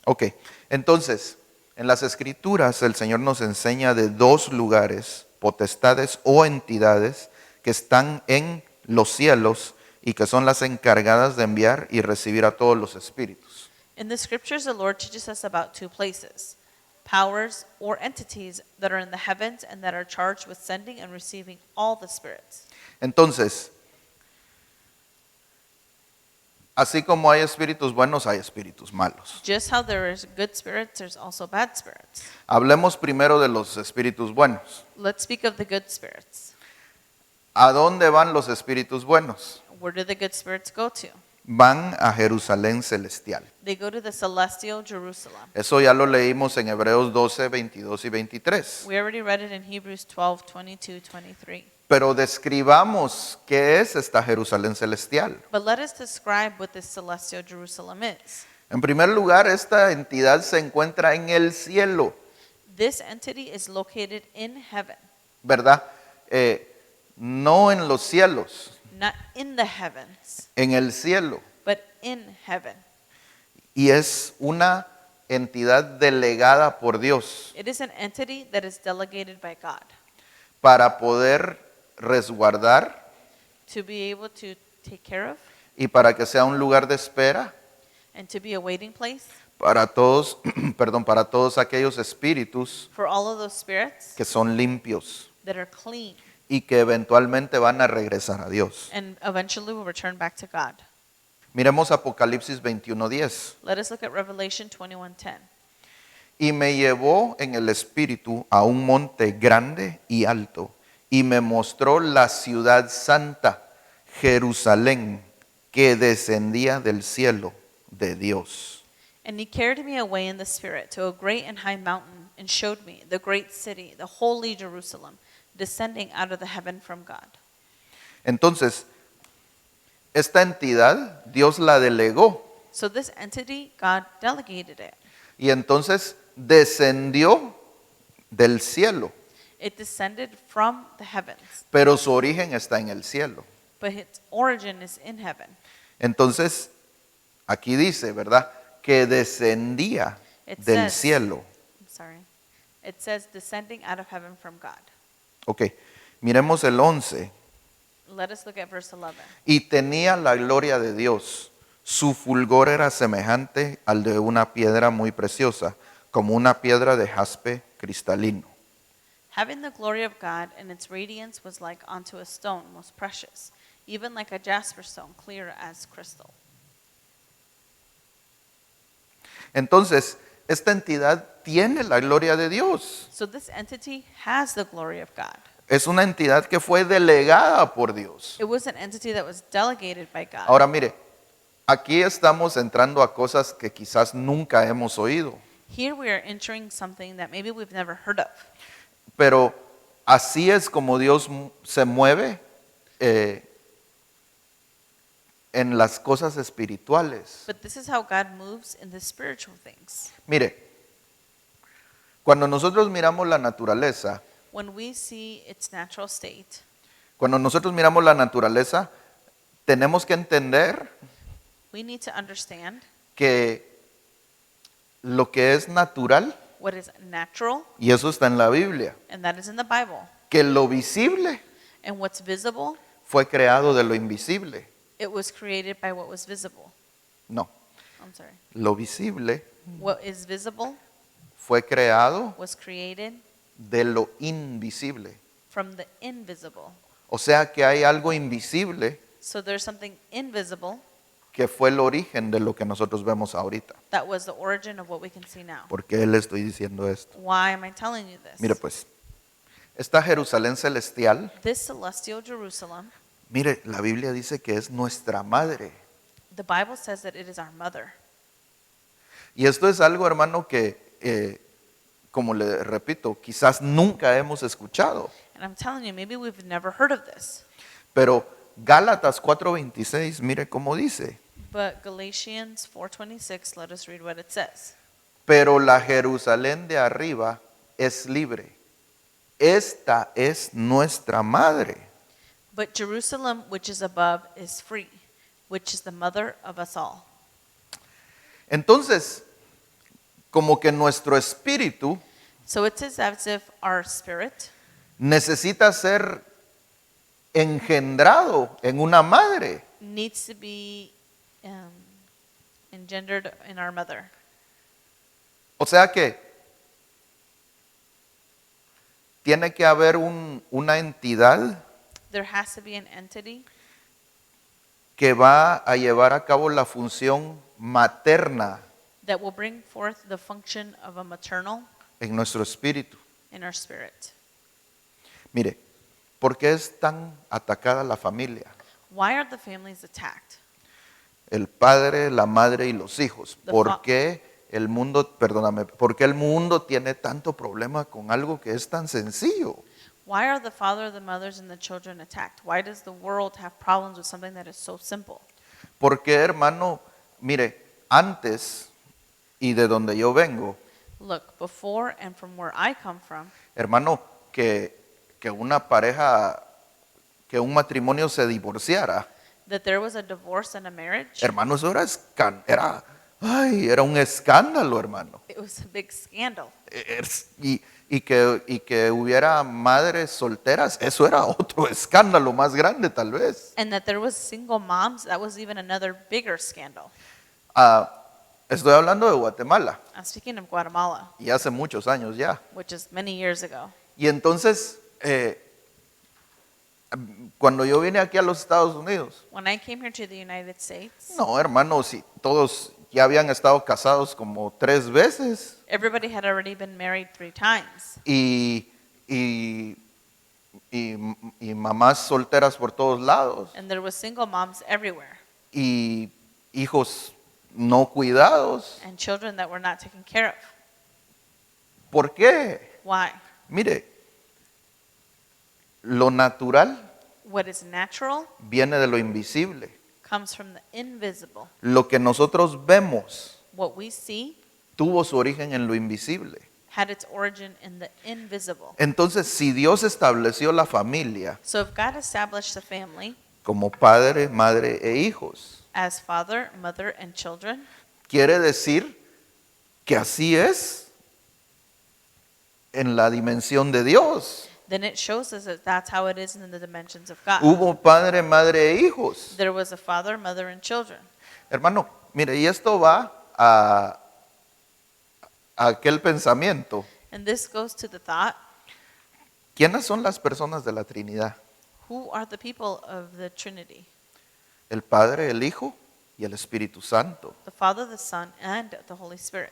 Ok, entonces, en las Escrituras el Señor nos enseña de dos lugares, potestades o entidades que están en los cielos y que son las encargadas de enviar y recibir a todos los espíritus. In the scriptures, the Lord teaches us about two places, powers or entities that are in the heavens and that are charged with sending and receiving all the spirits. Entonces, así como hay espíritus buenos, hay espíritus malos. Just how there is good spirits, there's also bad spirits. Hablemos primero de los espíritus buenos. Let's speak of the good spirits. ¿A dónde van los espíritus buenos? Where do the good spirits go to? Van a Jerusalén celestial. They go to the celestial Jerusalem. Eso ya lo leímos en Hebreos 12, 22 y 23. We already read it in Hebrews 12, 22, 23. Pero describamos qué es esta Jerusalén celestial. But let us describe what this celestial Jerusalem is. En primer lugar, esta entidad se encuentra en el cielo, This entity is located in heaven, ¿verdad? No en los cielos, not in the heavens, en el cielo. but in heaven. Y es una entidad delegada por Dios It is an entity that is delegated by God para poder resguardar to be able to take care of y para que sea un lugar de espera and to be a waiting place para todos, perdón, para todos aquellos espíritus for all of those spirits que son limpios that are clean y que eventualmente van a regresar a Dios. and eventually will return back to God. Miremos Apocalipsis 21:10. Let us look at Revelation 21:10. Y me llevó en el espíritu a un monte grande y alto, y me mostró la ciudad santa, Jerusalén, que descendía del cielo de Dios. And he carried me away in the Spirit to a great and high mountain, and showed me the great city, the holy Jerusalem, descending out of the heaven from God. Entonces, esta entidad Dios la delegó So this entity, God delegated it. y entonces descendió del cielo, It descended from the heavens, pero su origen está en el cielo. but its origin is in heaven. Entonces, aquí dice, ¿verdad? Que descendía It del says- cielo. I'm sorry. It says descending out of heaven from God. Ok, miremos el 11. Let us look at verse 11. Y tenía la gloria de Dios. Su fulgor era semejante al de una piedra muy preciosa, como una piedra de jaspe cristalino. Having the glory of God, and its radiance was like unto a stone most precious, even like a jasper stone, clear as crystal. Entonces, esta entidad tiene la gloria de Dios. So this entity has the glory of God. Es una entidad que fue delegada por Dios. It was an entity that was delegated by God. Ahora mire, aquí estamos entrando a cosas que quizás nunca hemos oído, Here we are entering something that maybe we've never heard of. pero así es como Dios se mueve en las cosas espirituales. But this is how God moves in the spiritual things. Mire, cuando nosotros miramos la naturaleza, When we see its natural state, tenemos que entender we need to understand que lo que es natural, what is natural, y eso está en la Biblia, and that is in the Bible, que lo visible and what's visible, fue creado de lo invisible. it was created by what was visible. No, I'm sorry. lo visible What is visible fue creado was created de lo invisible. from the invisible. O sea que hay algo invisible So there's something invisible que fue el origen de lo que nosotros vemos ahorita. that was the origin of what we can see now. ¿Por qué le estoy diciendo esto? Why am I telling you this? Mire pues, esta Jerusalén celestial, This celestial Jerusalem, mire, la Biblia dice que es nuestra madre. the Bible says that it is our mother. Y esto es algo, hermano, que, como le repito, quizás nunca hemos escuchado. And I'm telling you, maybe we've never heard of this. Pero Gálatas 4:26, mire cómo dice. But Galatians 4:26, let us read what it says. Pero la Jerusalén de arriba es libre. Esta es nuestra madre. But Jerusalem which is above is free, which is the mother of us all. Entonces, como que nuestro espíritu So it is as if our spirit necesita ser engendrado en una madre. needs to be engendered in our mother. O sea que tiene que haber una entidad There has to be an entity que va a llevar a cabo la función materna that will bring forth the function of a maternal en nuestro espíritu. in our spirit. Mire, ¿por qué es tan atacada la familia? Why are the families attacked? El padre, la madre y los hijos. The ¿Por fa- qué el mundo, perdóname, por qué el mundo tiene tanto problema con algo que es tan sencillo? Why are the father, the mothers, and the children attacked? Why does the world have problems with something that is so simple? Porque, hermano, mire, antes y de donde yo vengo, Look, before and from where I come from, hermano, que una pareja, que un matrimonio se divorciara, that there was a divorce and a marriage, hermano, eso era un escándalo, hermano. it was a big scandal. Y y que hubiera madres solteras, eso era otro escándalo más grande tal vez. And that there was single moms, that was even another bigger scandal. Ah, estoy hablando de Guatemala I'm speaking of Guatemala, y hace muchos años ya. which is many years ago. Y entonces, cuando yo vine aquí a los Estados Unidos, When I came here to the United States, no, hermanos, si todos ya habían estado casados como 3 veces everybody had already been married 3 times. y, y, y mamás solteras por todos lados And there was single moms everywhere y hijos no cuidados. and children that were not taken care of. ¿Por qué? Why? Mire, lo natural What is natural viene de lo invisible. comes from the invisible. Lo que nosotros vemos What we see tuvo su origen en lo invisible. had its origin in the invisible. Entonces, si Dios estableció la familia So if God established the family como padre, madre e hijos, as father, mother, and children, quiere decir que así es en la dimensión de Dios. then it shows us that that's how it is in the dimensions of God. Hubo padre, madre e hijos. There was a father, mother, and children. Hermano, mire, y esto va a aquel pensamiento. And this goes to the thought, ¿Quiénes son las personas de la Trinidad? who are the people of the Trinity? El Padre, el Hijo y el Espíritu Santo. The Father, the Son, and the Holy Spirit.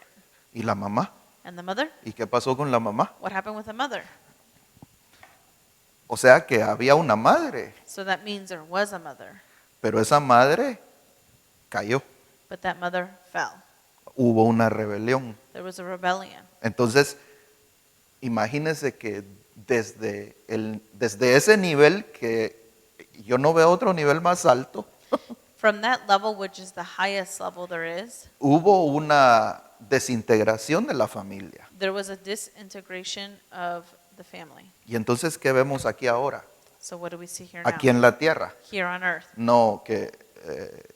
¿Y la mamá? And the mother? ¿Y qué pasó con la mamá? What happened with the mother? O sea que había una madre, So that means there was a mother, pero esa madre cayó. but that mother fell. Hubo una rebelión. There was a rebellion. Entonces, imagínense que desde ese nivel, que yo no veo otro nivel más alto, From that level, which is the highest level there is, hubo una desintegración de la familia. there was a disintegration of the family. Y entonces, ¿qué vemos aquí ahora? So what do we see here now? Aquí en la tierra. Here on earth. No, que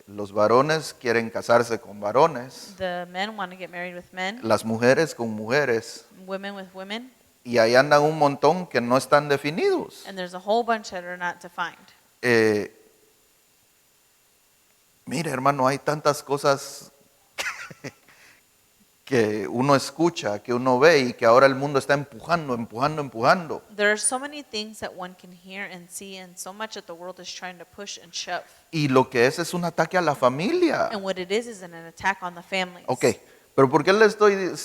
los varones quieren casarse con varones, The men want to get married with men, las mujeres con mujeres, women with women, y ahí andan un montón que no están definidos. and there's a whole bunch that are not defined. Mire, hermano, hay tantas cosas que uno escucha, que uno ve y que ahora el mundo está empujando. There are so many things that one can hear and see, and so much that the world is trying to push and shove. Y lo que es un ataque a la familia. And what it is an attack on the families. Ok, pero ¿por qué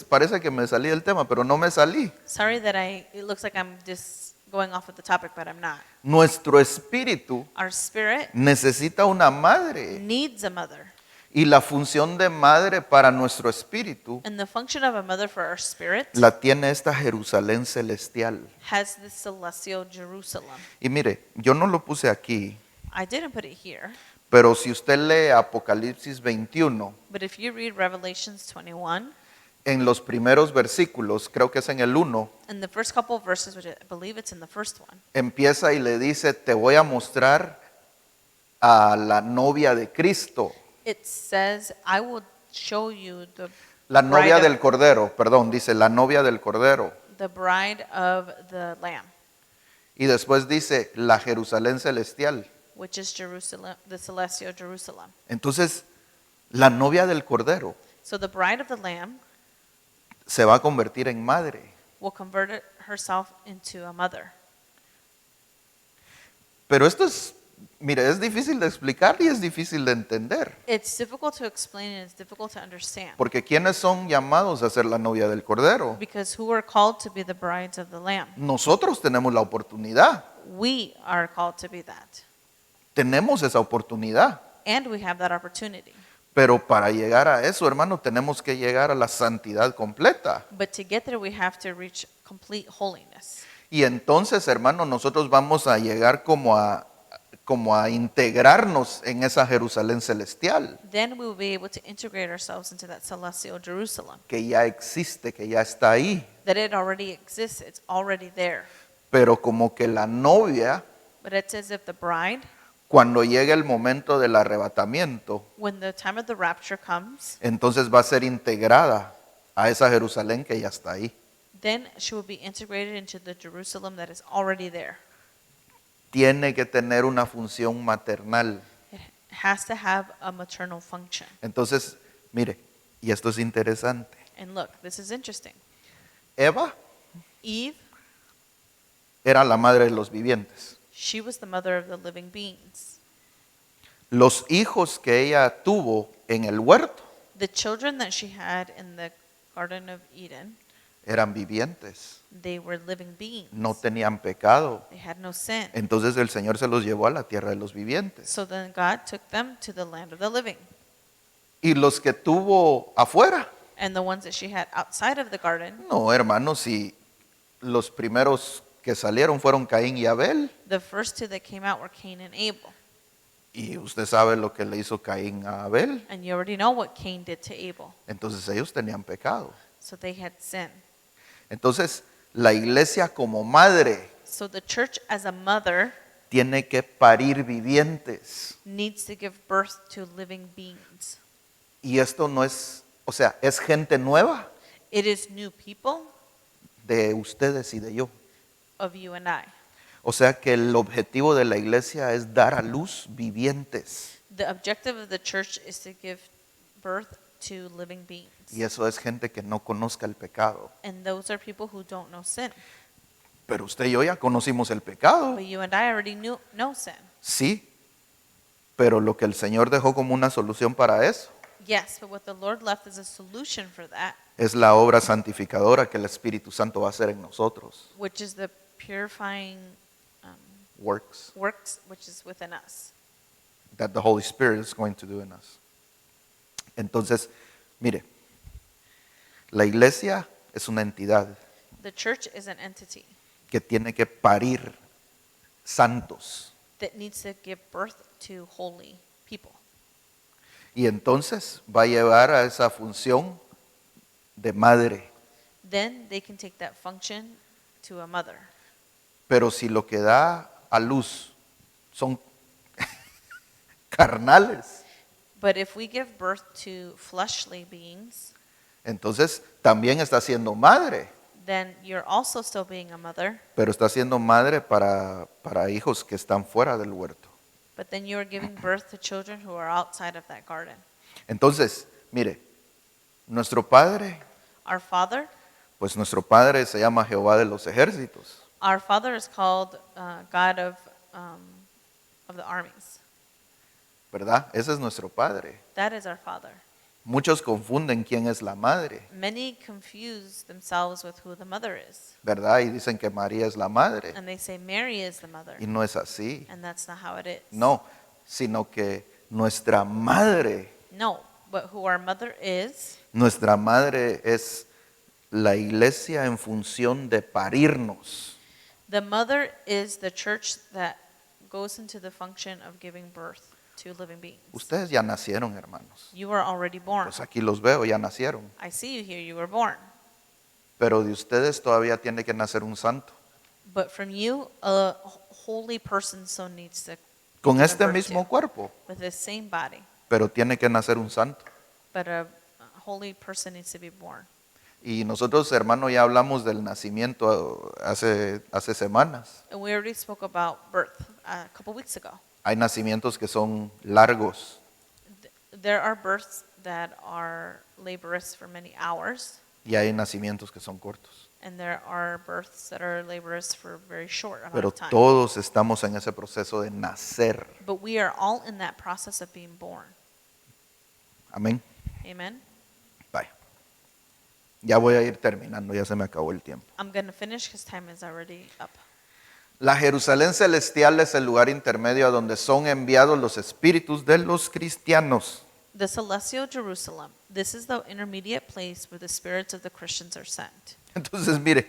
parece que me salí del tema, pero no me salí? Sorry that it looks like I'm just going off of the topic, but I'm not. Nuestro espíritu Our spirit necesita una madre. needs a mother. Y la función de madre para nuestro espíritu And the function of a mother for our spirit la tiene esta Jerusalén celestial. has the celestial Jerusalem. Y mire, yo no lo puse aquí, I didn't put it here, pero si usted lee Apocalipsis 21, but if you read Revelations 21, en los primeros versículos, creo que es en el 1, in the first couple of verses, which I believe it's in the first one, empieza y le dice, te voy a mostrar a la novia de Cristo, it says, I will show you la novia bride del Cordero, perdón, dice la novia del Cordero. the bride of the Lamb, Y después dice la Jerusalén celestial. which is Jerusalem, the celestial Jerusalem. Entonces, la novia del Cordero So the bride of the Lamb se va a convertir en madre. will convert herself into a mother. Pero esto es, mire, es difícil de explicar y es difícil de entender. It's difficult to explain and it's difficult to understand. Porque ¿quiénes son llamados a ser la novia del Cordero? Because who are called to be the brides of the Lamb? Nosotros tenemos la oportunidad. We are called to be that. Tenemos esa oportunidad. And we have that opportunity. Pero para llegar a eso, hermano, tenemos que llegar a la santidad completa. But to get there, we have to reach complete holiness. Y entonces, hermano, nosotros vamos a llegar como a integrarnos en esa Jerusalén celestial, Then we will be able to integrate ourselves into that celestial Jerusalem. que ya existe, que ya está ahí. That it already exists, it's already there. Pero como que la novia, But it's as if the bride, cuando llegue el momento del arrebatamiento, when the time of the rapture comes, entonces va a ser integrada a esa Jerusalén que ya está ahí. then she will be integrated into the Jerusalem that is already there. Tiene que tener una función maternal. It has to have a maternal function. Entonces, mire, y esto es interesante. And look, this is interesting. Eva Eve, era la madre de los vivientes. she was the mother of the living beings. Los hijos que ella tuvo en el huerto The children that she had in the Garden of Eden, eran vivientes, they were living beings. no tenían pecado. They had no sin. Entonces el Señor se los llevó a la tierra de los vivientes. So then God took them to the land of the living. Y los que tuvo afuera, And the ones that she had outside of the garden, no, hermanos, si los primeros que salieron fueron Caín y Abel. the first two that came out were Cain and Abel. Y usted sabe lo que le hizo Caín a Abel. And you already know what Cain did to Abel. Entonces ellos tenían pecado. So they had sin. Entonces la iglesia como madre So the church as a mother tiene que parir vivientes. needs to give birth to living beings. Y esto no es, o sea, es gente nueva It is new people de ustedes y de yo. of you and I. O sea que el objetivo de la iglesia es dar a luz vivientes. The objective of the church is to give birth to living beings. Y eso es gente que no conozca el pecado. And those are people who don't know sin. Pero usted y yo ya conocimos el pecado. But you and I already know sin. Sí. Pero lo que el Señor dejó como una solución para eso Yes, but what the Lord left as a solution for that, es la obra santificadora que el Espíritu Santo va a hacer en nosotros. which is the purifying Works works which is within us. that the Holy Spirit is going to do in us. Entonces, mire, la iglesia es una entidad The church is an entity que tiene que parir santos. that needs to give birth to holy people. Y entonces va a llevar a esa función de madre. Then they can take that function to a mother. Pero si lo que da a luz son carnales, But if we give birth to fleshly beings, entonces también está siendo madre. then you're also still being a mother, Pero está siendo madre para hijos que están fuera del huerto. but then you're giving birth to children who are outside of that garden. Entonces, mire, nuestro Padre, Our Father, pues nuestro Padre se llama Jehová de los ejércitos, our Father is called God of the armies. ¿verdad? Ese es nuestro Padre. That is our Father. Muchos confunden quién es la madre, Many confuse themselves with who the mother is, ¿verdad? Y dicen que María es la madre. and they say Mary is the mother, Y no es así. and that's not how it is. No, sino que nuestra madre No, but who our mother is la iglesia en función de parirnos. the mother is the church that goes into the function of giving birth to living beings. Ustedes ya nacieron, hermanos. You are already born. Pues aquí los veo, ya nacieron. I see you here, you were born. Pero de ustedes todavía tiene que nacer un santo. But from you, a holy person so needs to Con give este birth mismo to, cuerpo, with the same body. pero tiene que nacer un santo. But a holy person needs to be born. Y nosotros, hermano, ya hablamos del nacimiento hace semanas. And we already spoke about birth a couple weeks ago. Hay nacimientos que son largos There are births that are laborious for many hours, y hay nacimientos que son cortos. and there are births that are laborious for a very short amount Pero of time. todos estamos en ese proceso de nacer. But we are all in that process of being born. Amén. Amen. Bye. Ya voy a ir terminando, ya se me acabó el tiempo. I'm going to finish because time is already up. La Jerusalén celestial es el lugar intermedio a donde son enviados los espíritus de los cristianos. The celestial Jerusalem. This is the intermediate place where the spirits of the Christians are sent. Entonces, mire,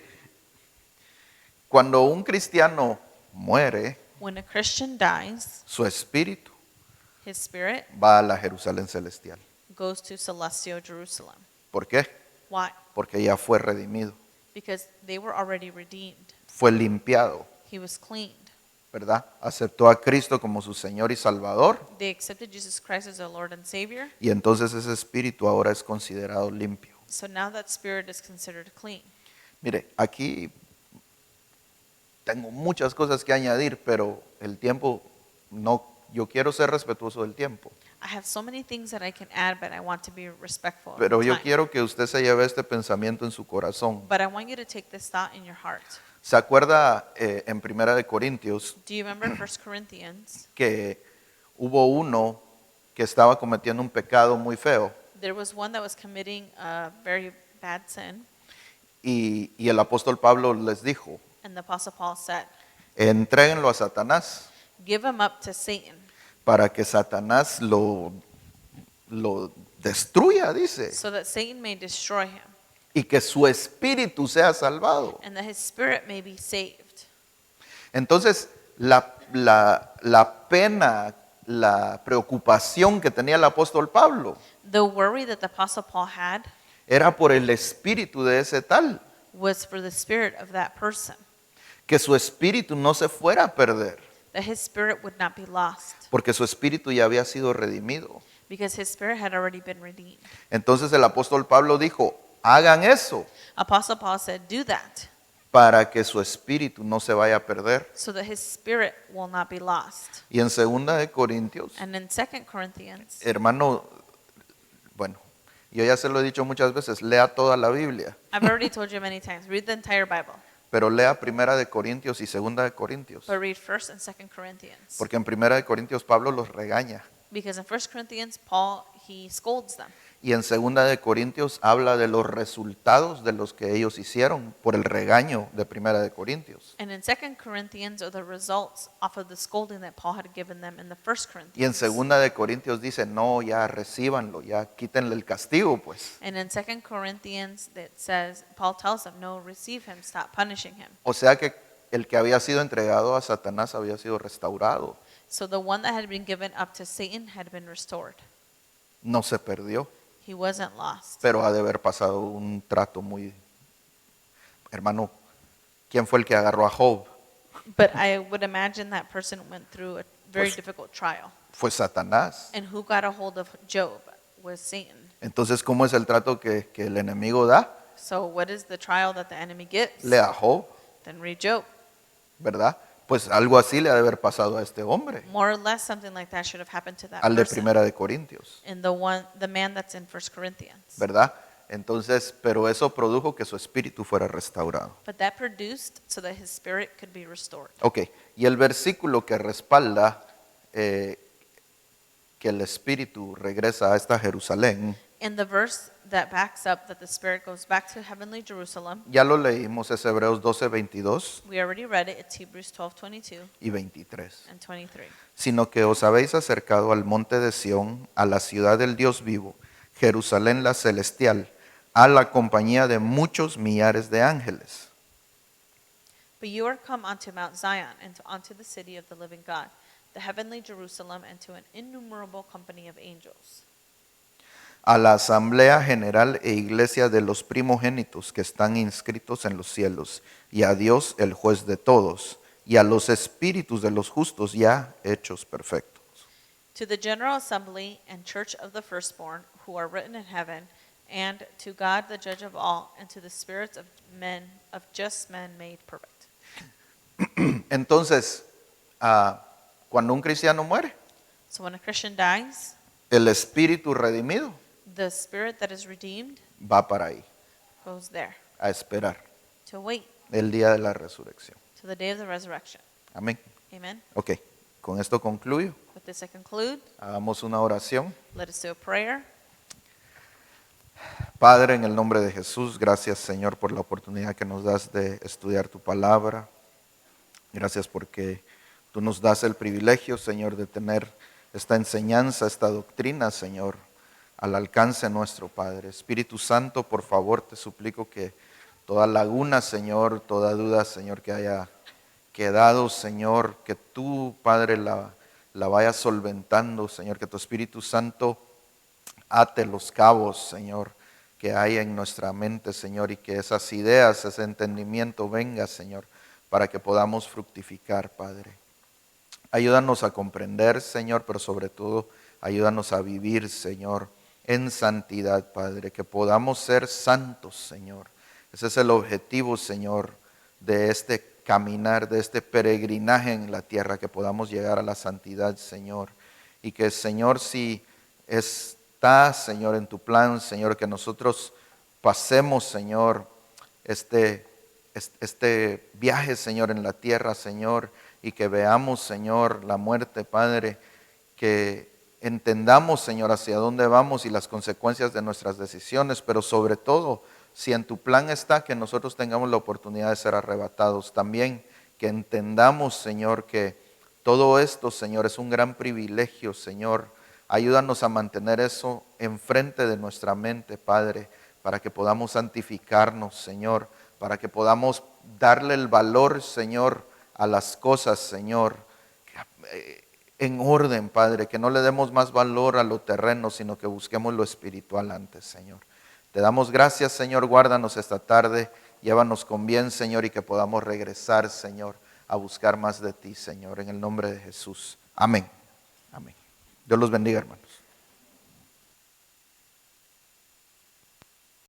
cuando un cristiano muere, When a Christian dies, su espíritu his spirit va a la Jerusalén celestial. goes to celestial Jerusalem. ¿Por qué? Why? Porque ya fue redimido, Because they were already redeemed. fue limpiado, He was cleaned. ¿verdad? Aceptó a Cristo como su Señor y Salvador They accepted Jesus Christ as their Lord and Savior. y entonces ese espíritu ahora es considerado limpio. So now that spirit is considered clean. Mire, aquí tengo muchas cosas que añadir, pero el tiempo no, yo quiero ser respetuoso del tiempo. I have so many things that I can add, but I want to be respectful of Pero the yo time. quiero que usted se lleve este pensamiento en su corazón. But I want you to take this thought in your heart. ¿Se acuerda en Primera de Corintios Do you remember 1 Corinthians? que hubo uno que estaba cometiendo un pecado muy feo There was one that was committing a very bad sin, y el apóstol Pablo les dijo, and the Apostle Paul said, entréguenlo a Satanás give him up to Satan, para que Satanás lo destruya, dice, so that Satan may destroy him, y que su espíritu sea salvado. and that his spirit may be saved. Entonces, la pena, la preocupación que tenía el apóstol Pablo The worry that the Apostle Paul had era por el espíritu de ese tal, was for the spirit of that person, que su espíritu no se fuera a perder, that his spirit would not be lost, porque su espíritu ya había sido redimido. because his spirit had already been redeemed. Entonces el apóstol Pablo dijo, hagan eso Apostle Paul said, do that, para que su espíritu no se vaya a perder. so that his spirit will not be lost. Y en 2 Corintios, And in 2 Corinthians, hermano, bueno, yo ya se lo he dicho muchas veces, lea toda la Biblia, I've already told you many times, read the entire Bible, pero lea 1 Corintios y 2 Corintios, but read 1 and 2 Corinthians. porque en 1 Corintios Pablo los regaña Because in 1 Corinthians, Paul, he scolds them. y en 2 Corintios habla de los resultados de los que ellos hicieron por el regaño de 1 Corintios. And in 2 Corinthians are the results off of the scolding that Paul had given them in the 1 Y en Corinthians. 2 Corintios dice, no, ya recíbanlo, ya quítenle el castigo, pues. And in 2 Corinthians, that says, Paul tells them, no, receive him, stop punishing him. O sea que el que había sido entregado a Satanás había sido restaurado, So the one that had been given up to Satan had been restored. no se perdió, He wasn't lost. pero ha de haber pasado un trato muy... Hermano, ¿quién fue el que agarró a Job? But I would imagine that person went through a very Pues- difficult trial. Fue Satanás. And who got a hold of Job was Satan. Entonces, ¿cómo es el trato que el enemigo da? So what is the trial that the enemy gets? Lea Job, Then read Job. ¿verdad? Pues algo así le ha de haber pasado a este hombre, More or less something like that should have happened to that al de person. 1 Corintios, And the man that's in 1 Corinthians. ¿verdad? Entonces, pero eso produjo que su espíritu fuera restaurado. But that produced so that his spirit could be restored. Ok, y el versículo que respalda que el espíritu regresa a esta Jerusalén, And the verse that backs up that the spirit goes back to heavenly Jerusalem, ya lo leímos, es Hebreos 12, 22 we already read it. It's Hebrews 12:22 y 23. and 23. Sino que os habéis acercado al monte de Sión, a la ciudad del Dios vivo, Jerusalén la celestial, a la compañía de muchos millares de ángeles. But you are come unto Mount Zion, and unto the city of the living God, the heavenly Jerusalem, and to an innumerable company of angels, A la asamblea general e iglesia de los primogénitos que están inscritos en los cielos, y a Dios el juez de todos, y a los espíritus de los justos ya hechos perfectos. to the general assembly and church of the firstborn who are written in heaven, and to God the judge of all, and to the spirits of men, of just men made perfect. Entonces, cuando un cristiano muere, So when a Christian dies, el espíritu redimido the spirit that is redeemed va para ahí, goes there a esperar to wait el día de la resurrección. to the day of the resurrection. Amén. Amen. Ok, con esto concluyo. With this I conclude. Hagamos una oración. Let us do a prayer. Padre, en el nombre de Jesús, gracias Señor por la oportunidad que nos das de estudiar tu palabra. Gracias porque tú nos das el privilegio, Señor, de tener esta enseñanza, esta doctrina, Señor, al alcance nuestro, Padre. Espíritu Santo, por favor, te suplico que toda laguna, Señor, toda duda, Señor, que haya quedado, Señor, que tú, Padre, la vayas solventando, Señor, que tu Espíritu Santo ate los cabos, Señor, que hay en nuestra mente, Señor, y que esas ideas, ese entendimiento venga, Señor, para que podamos fructificar, Padre. Ayúdanos a comprender, Señor, pero sobre todo, ayúdanos a vivir, Señor, en santidad, Padre, que podamos ser santos, Señor, Ese es el objetivo, Señor, de este caminar, de este peregrinaje en la tierra, que podamos llegar a la santidad, Señor. Y que, Señor, si está, Señor, en tu plan, Señor, que nosotros pasemos, Señor, este viaje, Señor, en la tierra, Señor, y que veamos, Señor, la muerte, Padre, que entendamos, Señor, hacia dónde vamos y las consecuencias de nuestras decisiones, pero sobre todo, si en tu plan está que nosotros tengamos la oportunidad de ser arrebatados, también que entendamos, Señor, que todo esto, Señor, es un gran privilegio, Señor. Ayúdanos a mantener eso enfrente de nuestra mente, Padre, para que podamos santificarnos, Señor, para que podamos darle el valor, Señor, a las cosas, Señor, en orden, Padre, que no le demos más valor a lo terreno, sino que busquemos lo espiritual antes, Señor. Te damos gracias, Señor, guárdanos esta tarde, llévanos con bien, Señor, y que podamos regresar, Señor, a buscar más de ti, Señor, en el nombre de Jesús. Amén. Amén. Dios los bendiga, hermanos.